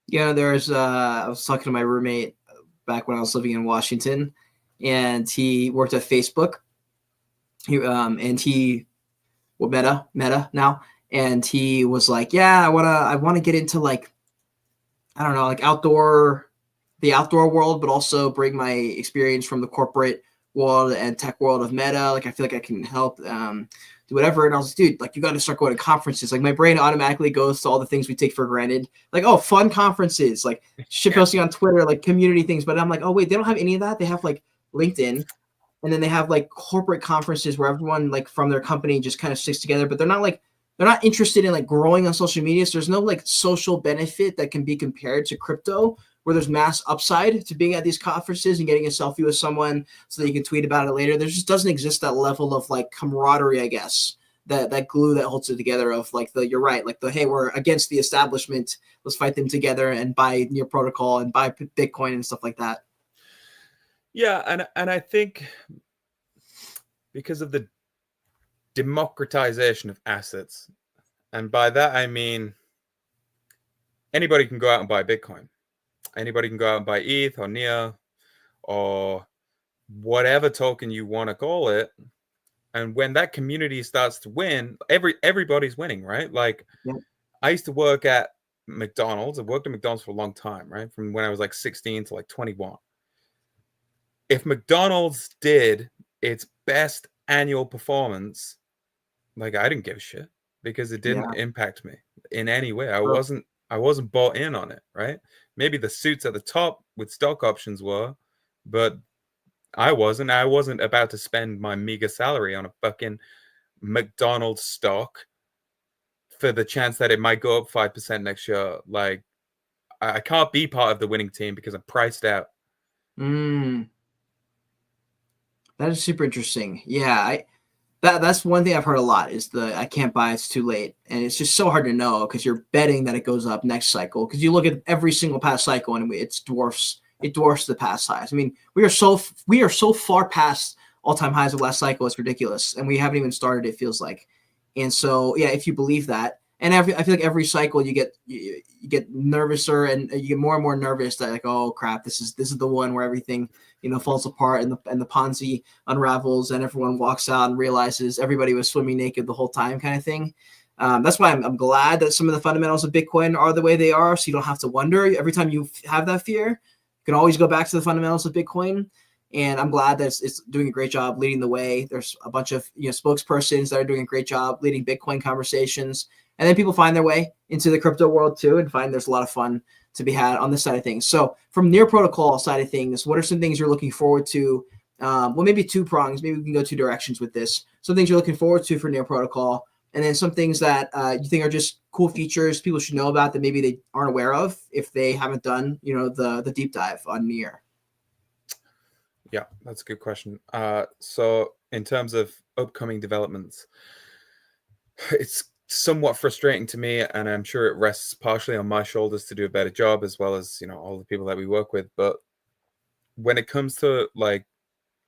Yeah, I was talking to my roommate back when I was living in Washington, and he worked at Facebook. Meta now, and he was like, "Yeah, I wanna get into like, I don't know, like the outdoor world, but also bring my experience from the corporate world and tech world of Meta. Like, I feel like I can help do whatever." And I was like, dude, like, you got to start going to conferences. Like, my brain automatically goes to all the things we take for granted. Like, oh, fun conferences, like shit posting on Twitter, like community things. But I'm like, oh, wait, they don't have any of that. They have like LinkedIn. And then they have like corporate conferences where everyone like from their company just kind of sticks together, but they're not interested in like growing on social media. So there's no like social benefit that can be compared to crypto, where there's mass upside to being at these conferences and getting a selfie with someone so that you can tweet about it later. There just doesn't exist that level of like camaraderie, I guess, that glue that holds it together of like you're right, like hey, we're against the establishment. Let's fight them together and buy your protocol and buy Bitcoin and stuff like that. Yeah. And I think because of the democratization of assets, and by that, I mean, anybody can go out and buy Bitcoin. Anybody can go out and buy ETH or NEAR or whatever token you want to call it. And when that community starts to win, everybody's winning, right? Like, I used to work at McDonald's. I've worked at McDonald's for a long time, right? From when I was like 16 to like 21. If McDonald's did its best annual performance, like, I didn't give a shit because it didn't impact me in any way. I wasn't bought in on it, right? Maybe the suits at the top with stock options were, but I wasn't about to spend my meager salary on a fucking McDonald's stock for the chance that it might go up 5% next year. Like, I can't be part of the winning team because I'm priced out. That is super interesting. Yeah, that's one thing I've heard a lot is I can't buy, it's too late. And it's just so hard to know because you're betting that it goes up next cycle. Because you look at every single past cycle and it dwarfs the past highs. I mean, we are so far past all-time highs of last cycle, it's ridiculous. And we haven't even started, it feels like. And so, yeah, if you believe that, and I feel like every cycle you get nervouser and you get more and more nervous that like, oh crap, this is the one where everything falls apart and the Ponzi unravels and everyone walks out and realizes everybody was swimming naked the whole time, kind of thing. That's why I'm glad that some of the fundamentals of Bitcoin are the way they are, so you don't have to wonder every time you have that fear. You can always go back to the fundamentals of Bitcoin. And I'm glad that it's doing a great job leading the way. There's a bunch of spokespersons that are doing a great job leading Bitcoin conversations, and then people find their way into the crypto world too, and find there's a lot of fun to be had on this side of things. So from Near Protocol side of things, what are some things you're looking forward to? Well, maybe two prongs. Maybe we can go two directions with this. Some things you're looking forward to for Near Protocol, and then some things that you think are just cool features people should know about that maybe they aren't aware of if they haven't done the deep dive on Near. Yeah, that's a good question. So in terms of upcoming developments, it's somewhat frustrating to me, and I'm sure it rests partially on my shoulders to do a better job, as well as all the people that we work with. But when it comes to like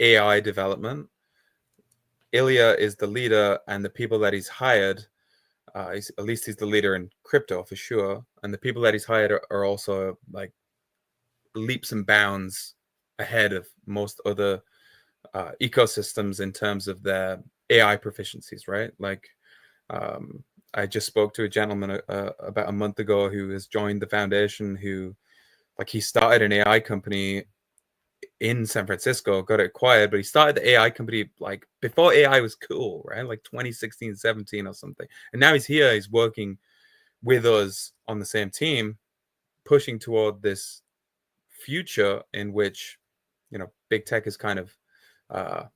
AI development, Ilya is the leader, and the people that he's hired, at least he's the leader in crypto for sure, and the people that he's hired are also like leaps and bounds ahead of most other ecosystems in terms of their AI proficiencies, right? Like, I just spoke to a gentleman about a month ago who has joined the foundation, who, like, he started an AI company in San Francisco, got it acquired, but he started the AI company like before AI was cool, right? Like 2016, 17 or something. And now he's here, he's working with us on the same team, pushing toward this future in which, big tech is kind of out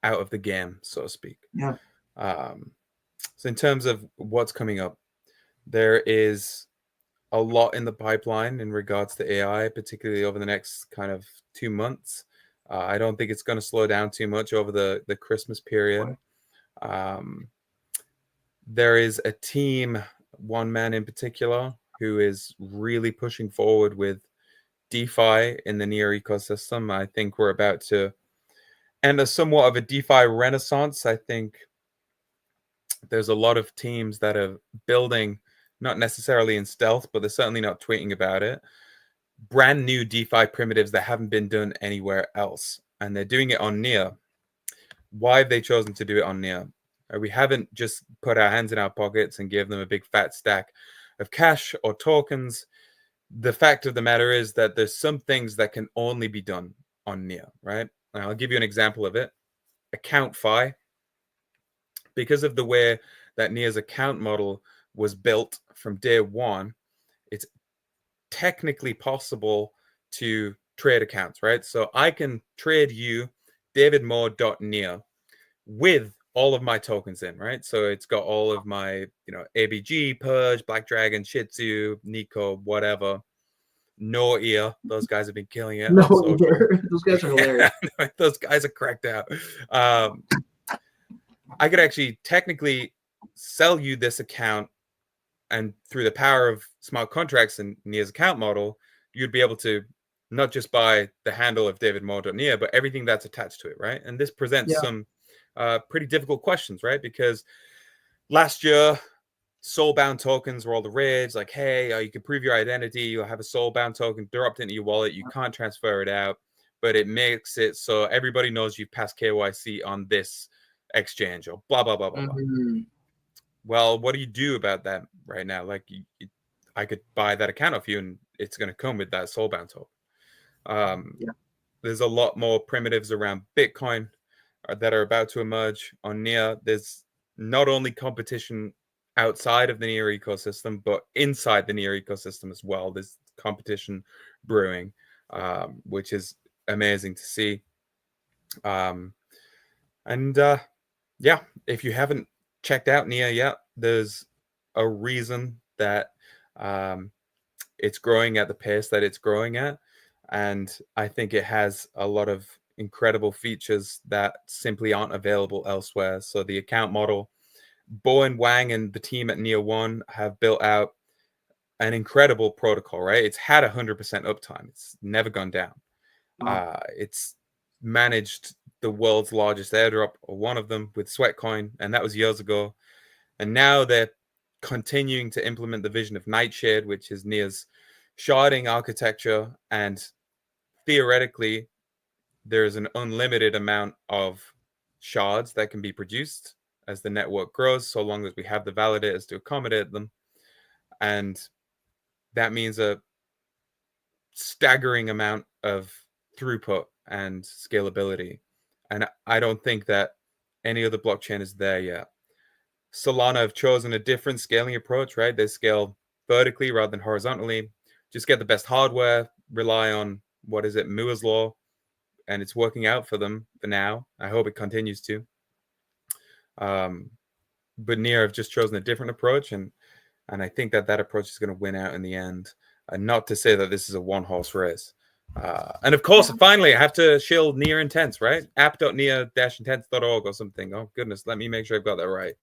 of the game, so to speak. Yeah. So in terms of what's coming up, there is a lot in the pipeline in regards to AI, particularly over the next kind of 2 months. I don't think it's going to slow down too much over the Christmas period. There is a team, one man in particular, who is really pushing forward with DeFi in the Near ecosystem. I think we're about to enter somewhat of a DeFi renaissance. I think there's a lot of teams that are building, not necessarily in stealth, but they're certainly not tweeting about it, brand new DeFi primitives that haven't been done anywhere else. And they're doing it on Near. Why have they chosen to do it on Near? We haven't just put our hands in our pockets and give them a big fat stack of cash or tokens. The fact of the matter is that there's some things that can only be done on Near, right? And I'll give you an example of it. Account Fi. Because of the way that Near's account model was built from day one, it's technically possible to trade accounts, right? So I can trade you davidmoore.near with all of my tokens in, right? So it's got all of my, ABG, Purge, Black Dragon, Shih Tzu, Nico, whatever. No ear. Those guys have been killing it on social. Those guys are hilarious. Those guys are cracked out. I could actually technically sell you this account, and through the power of smart contracts and Near's account model, you'd be able to not just buy the handle of davidmoore.near, but everything that's attached to it, right? And this presents some pretty difficult questions, right? Because last year, soulbound tokens were all the rage. Like, hey, you can prove your identity. You'll have a soulbound token dropped into your wallet. You can't transfer it out, but it makes it so everybody knows you've passed KYC on this exchange or blah, blah, blah, blah, blah. Well, what do you do about that right now? Like, I could buy that account off you, and it's going to come with that soulbound token. There's a lot more primitives around Bitcoin that are about to emerge on Near. There's not only competition outside of the Near ecosystem, but inside the Near ecosystem as well. There's competition brewing, which is amazing to see. If you haven't checked out Near yet, there's a reason that it's growing at the pace that it's growing at, and I think it has a lot of incredible features that simply aren't available elsewhere. So the account model, Bo and Wang and the team at Near One have built out an incredible protocol, right? It's had 100% uptime. It's never gone down. It's managed the world's largest airdrop, or one of them, with Sweatcoin, and that was years ago. And now they're continuing to implement the vision of Nightshade, which is Near's sharding architecture. And theoretically, there's an unlimited amount of shards that can be produced as the network grows, so long as we have the validators to accommodate them. And that means a staggering amount of throughput and scalability. And I don't think that any other blockchain is there yet. Solana have chosen a different scaling approach, right? They scale vertically rather than horizontally. Just get the best hardware, rely on, what is it, Moore's Law, and it's working out for them for now. I hope it continues to. But Near have just chosen a different approach, and I think that approach is going to win out in the end. Not to say that this is a one-horse race. And of course, finally, I have to shield Near Intense, right? app.near-intense.org or something. Oh, goodness, let me make sure I've got that right.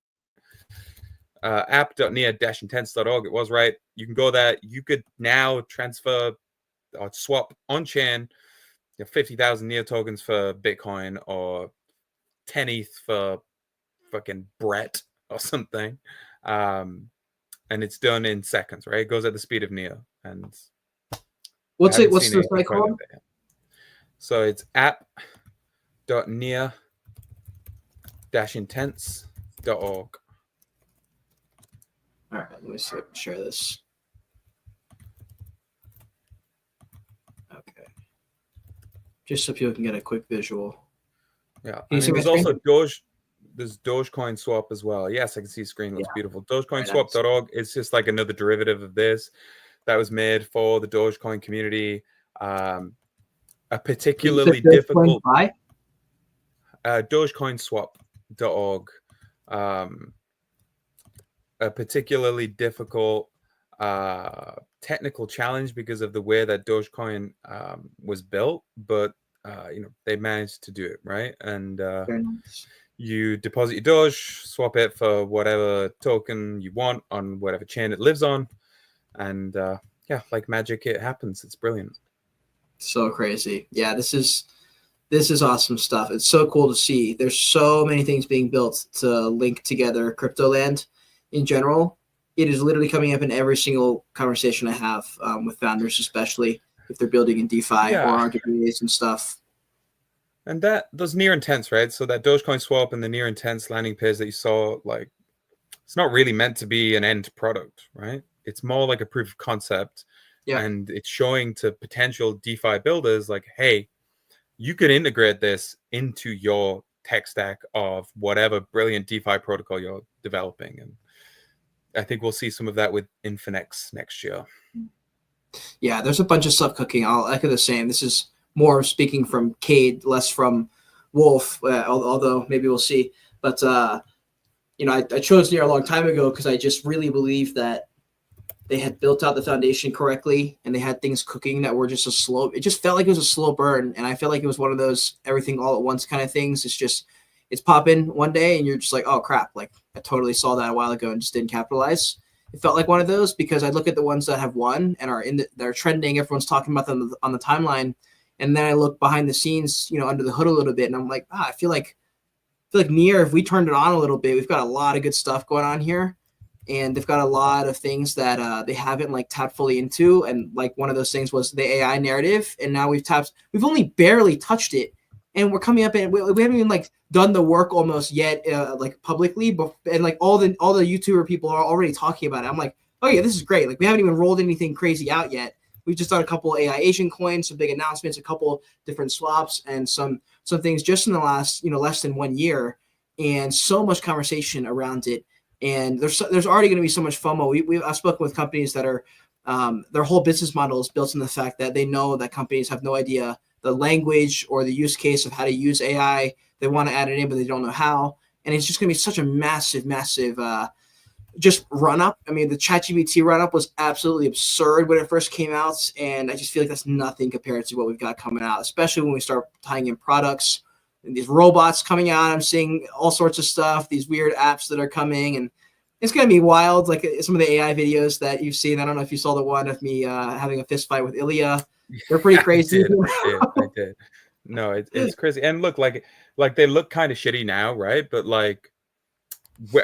App.near-intense.org. It was right. You can go there. You could now transfer or swap on-chain 50,000 Near tokens for Bitcoin or 10 ETH for fucking Brett or something. And it's done in seconds, right? It goes at the speed of Near. And what's the site called? So it's app.near-intense.org. All right, let me share this. Okay. Just so people can get a quick visual. Yeah. I mean, there's also there's Dogecoin Swap as well. Yes, I can see screen looks beautiful. Dogecoinswap.org is just like another derivative of this that was made for the Dogecoin community. A particularly difficult Dogecoinswap.org. A particularly difficult technical challenge because of the way that Dogecoin was built, but they managed to do it, right? And you deposit your Doge, swap it for whatever token you want on whatever chain it lives on, and like magic, it happens. It's brilliant. So crazy. Yeah, this is awesome stuff. It's so cool to see. There's so many things being built to link together crypto land in general. It is literally coming up in every single conversation I have with founders, especially if they're building in DeFi or RWAs and stuff. And those Near Intense, right? So that Dogecoin Swap and the Near Intense landing page that you saw, like, it's not really meant to be an end product, right? It's more like a proof of concept. Yeah. And it's showing to potential DeFi builders like, hey, you could integrate this into your tech stack of whatever brilliant DeFi protocol you're developing. And I think we'll see some of that with Infinex next year. Yeah, there's a bunch of stuff cooking. I'll echo the same. This is more speaking from Cade, less from Wolf, although maybe we'll see. But, I chose Near a long time ago because I just really believe that they had built out the foundation correctly and they had things cooking that were just it just felt like it was a slow burn. And I felt like it was one of those everything all at once kind of things. It's popping one day and you're just like, oh crap. Like I totally saw that a while ago and just didn't capitalize. It felt like one of those because I look at the ones that have won and they're trending. Everyone's talking about them on the timeline. And then I look behind the scenes, under the hood a little bit. And I'm like, I feel like Near, if we turned it on a little bit, we've got a lot of good stuff going on here. And they've got a lot of things that they haven't tapped fully into. And one of those things was the AI narrative. And now we've only barely touched it. And we're coming up and we haven't even done the work almost yet, publicly. But all the YouTuber people are already talking about it. I'm like, oh yeah, this is great. We haven't even rolled anything crazy out yet. We've just done a couple AI Asian coins, some big announcements, a couple different swaps, and some things just in the last less than 1 year, and so much conversation around it. And there's already going to be so much FOMO. I've spoken with companies that are their whole business model is built on the fact that they know that companies have no idea the language or the use case of how to use AI. They want to add it in, but they don't know how. And it's just going to be such a massive just run up. I mean, the ChatGPT run up was absolutely absurd when it first came out. And I just feel like that's nothing compared to what we've got coming out, especially when we start tying in products and these robots coming out. I'm seeing all sorts of stuff, these weird apps that are coming, and it's going to be wild. Like some of the AI videos that you've seen. I don't know if you saw the one of me having a fist fight with Ilya. They're pretty crazy. I did. No, it's crazy. And look, like they look kind of shitty now, right? But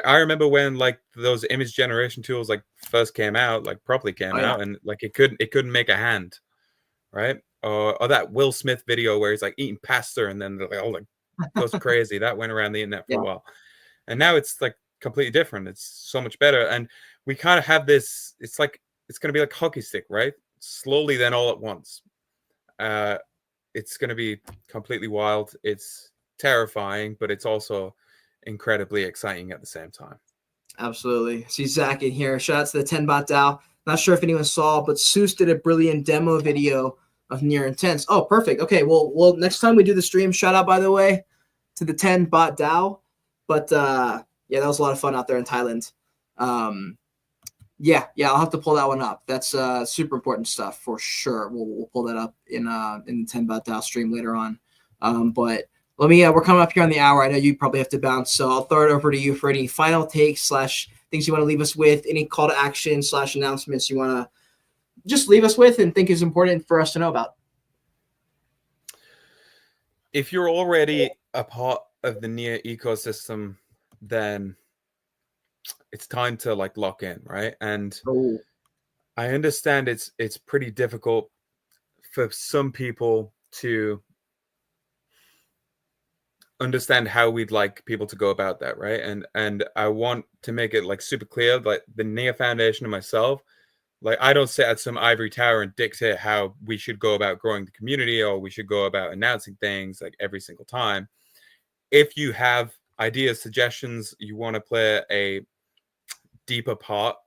I remember when those image generation tools first came out, properly came out, and it couldn't make a hand, right? Or that Will Smith video where he's eating pasta and then goes crazy. That went around the internet for a while, and now it's completely different. It's so much better, and we kind of have this. It's going to be like hockey stick, right? Slowly, then all at once. it's going to be completely wild. It's terrifying, but it's also incredibly exciting at the same time. Absolutely. See Zach in here. Shout out to the 10-bot DAO. Not sure if anyone saw, but Seuss did a brilliant demo video of Near Intense. Oh, perfect. Okay, well, next time we do the stream, shout out, by the way, to the 10-bot DAO. But yeah, that was a lot of fun out there in Thailand. Yeah, I'll have to pull that one up. That's super important stuff for sure. We'll pull that up in the 10-bot DAO stream later on. But let me, we're coming up here on the hour. I know you probably have to bounce, so I'll throw it over to you for any final takes / things you want to leave us with, any call to action / announcements you want to just leave us with and think is important for us to know about. If you're already a part of the Near ecosystem, then it's time to like lock in, right? And I understand it's pretty difficult for some people to understand how we'd like people to go about that, right? And I want to make it like super clear, like the Near Foundation and myself, like I don't sit at some ivory tower and dictate how we should go about growing the community or we should go about announcing things like every single time. If you have ideas, suggestions, you want to play a deeper part,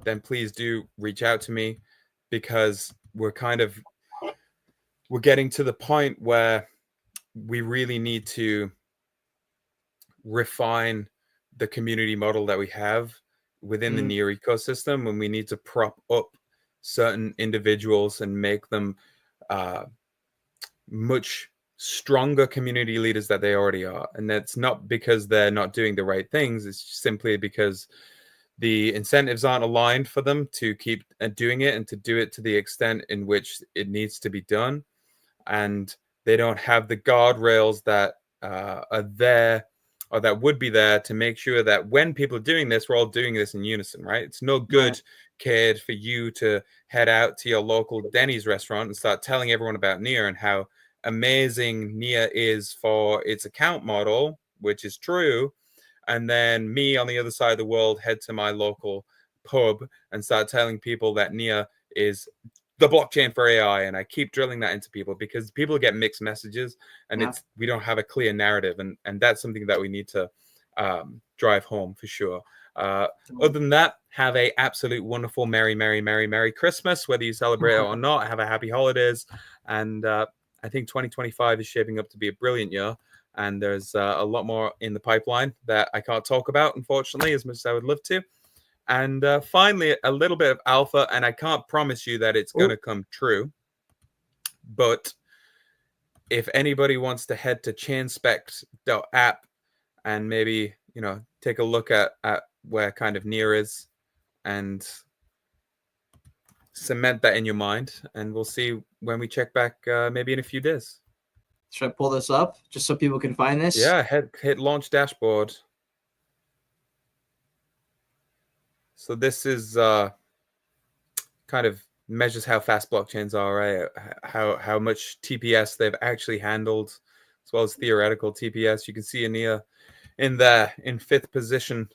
then please do reach out to me, because we're getting to the point where we really need to refine the community model that we have within the Near ecosystem, and we need to prop up certain individuals and make them much stronger community leaders that they already are. And that's not because they're not doing the right things. It's simply because the incentives aren't aligned for them to keep doing it and to do it to the extent in which it needs to be done. And they don't have the guardrails that are there or that would be there to make sure that when people are doing this, we're all doing this in unison, right? It's no good, kid, for you to head out to your local Denny's restaurant and start telling everyone about Near and how amazing Near is for its account model, which is true. And then me on the other side of the world head to my local pub and start telling people that Near is the blockchain for AI. And I keep drilling that into people because people get mixed messages and we don't have a clear narrative. And that's something that we need to drive home for sure. Other than that, have a absolute wonderful, merry Christmas, whether you celebrate it or not. Have a happy holidays. And I think 2025 is shaping up to be a brilliant year. And there's a lot more in the pipeline that I can't talk about, unfortunately, as much as I would love to. And finally, a little bit of alpha, and I can't promise you that it's going to come true. But if anybody wants to head to chainspect.app and maybe, take a look at where kind of Near is and cement that in your mind, and we'll see when we check back maybe in a few days. Should I pull this up just so people can find this? Yeah, hit launch dashboard. So this is kind of measures how fast blockchains are, right? How much TPS they've actually handled, as well as theoretical TPS. You can see Near in there in 5th position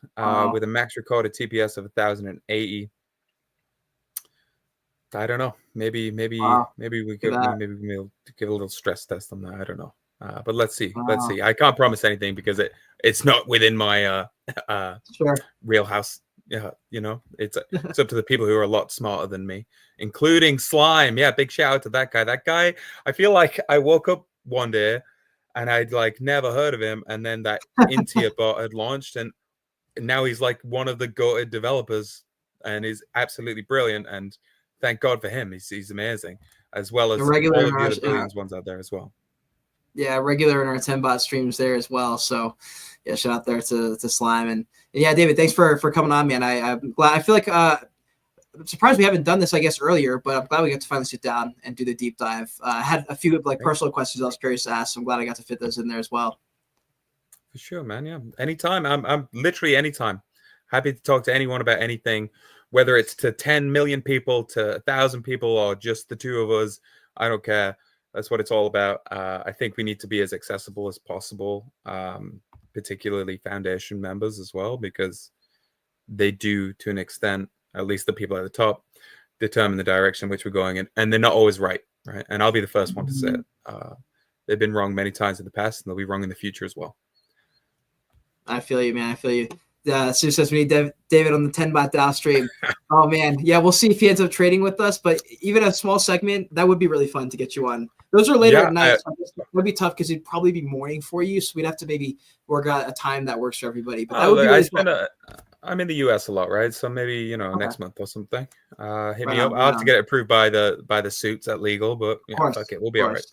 with a max recorded TPS of 1,080. I don't know. Maybe we give a little stress test on that. I don't know. But let's see. Let's see. I can't promise anything because it's not within my wheelhouse. Yeah, it's up to the people who are a lot smarter than me, including Slime. Yeah, big shout out to that guy. That guy, I feel like I woke up one day and I'd like never heard of him, and then that Intia bot had launched, and now he's like one of the goated developers, and he's absolutely brilliant. And thank God for him. He's amazing, as well as all of the other brilliant ones out there as well. Yeah, regular in our 10-bot streams there as well. So yeah, shout out there to Slime. And yeah, David, thanks for coming on, man. I'm glad. I feel like I'm surprised we haven't done this, I guess, earlier, but I'm glad we got to finally sit down and do the deep dive. I had a few personal questions I was curious to ask, so I'm glad I got to fit those in there as well. For sure, man. Yeah, anytime. I'm literally anytime happy to talk to anyone about anything, whether it's to 10 million people, to 1,000 people, or just the two of us. I don't care. That's what it's all about. I think we need to be as accessible as possible, particularly foundation members as well, because they do, to an extent, at least the people at the top, determine the direction in which we're going in, and they're not always right. right? And I'll be the first one to say it. They've been wrong many times in the past, and they'll be wrong in the future as well. I feel you, man. I feel you. Sue says we need David on the 10-bot DAO stream. Oh, man. Yeah, we'll see if he ends up trading with us. But even a small segment, that would be really fun to get you on. Those are later at night. So it would be tough because it'd probably be morning for you. So we'd have to maybe work out a time that works for everybody. But that would be really fun. I'm in the US a lot, right? So maybe, next month or something. Hit me up. Right I'll have to get it approved by the suits at legal, but fuck it. We'll be all right.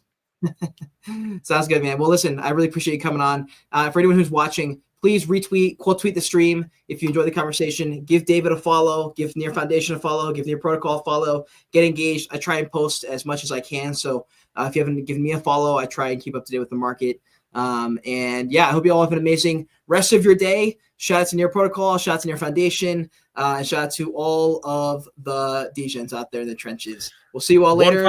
Sounds good, man. Well, listen, I really appreciate you coming on. For anyone who's watching, please retweet, quote tweet the stream. If you enjoy the conversation, give David a follow, give Near Foundation a follow, give Near Protocol a follow, get engaged. I try and post as much as I can. So if you haven't given me a follow, I try and keep up to date with the market. And yeah, I hope you all have an amazing rest of your day. Shout out to Near Protocol, shout out to Near Foundation, and shout out to all of the DGens out there in the trenches. We'll see you all later.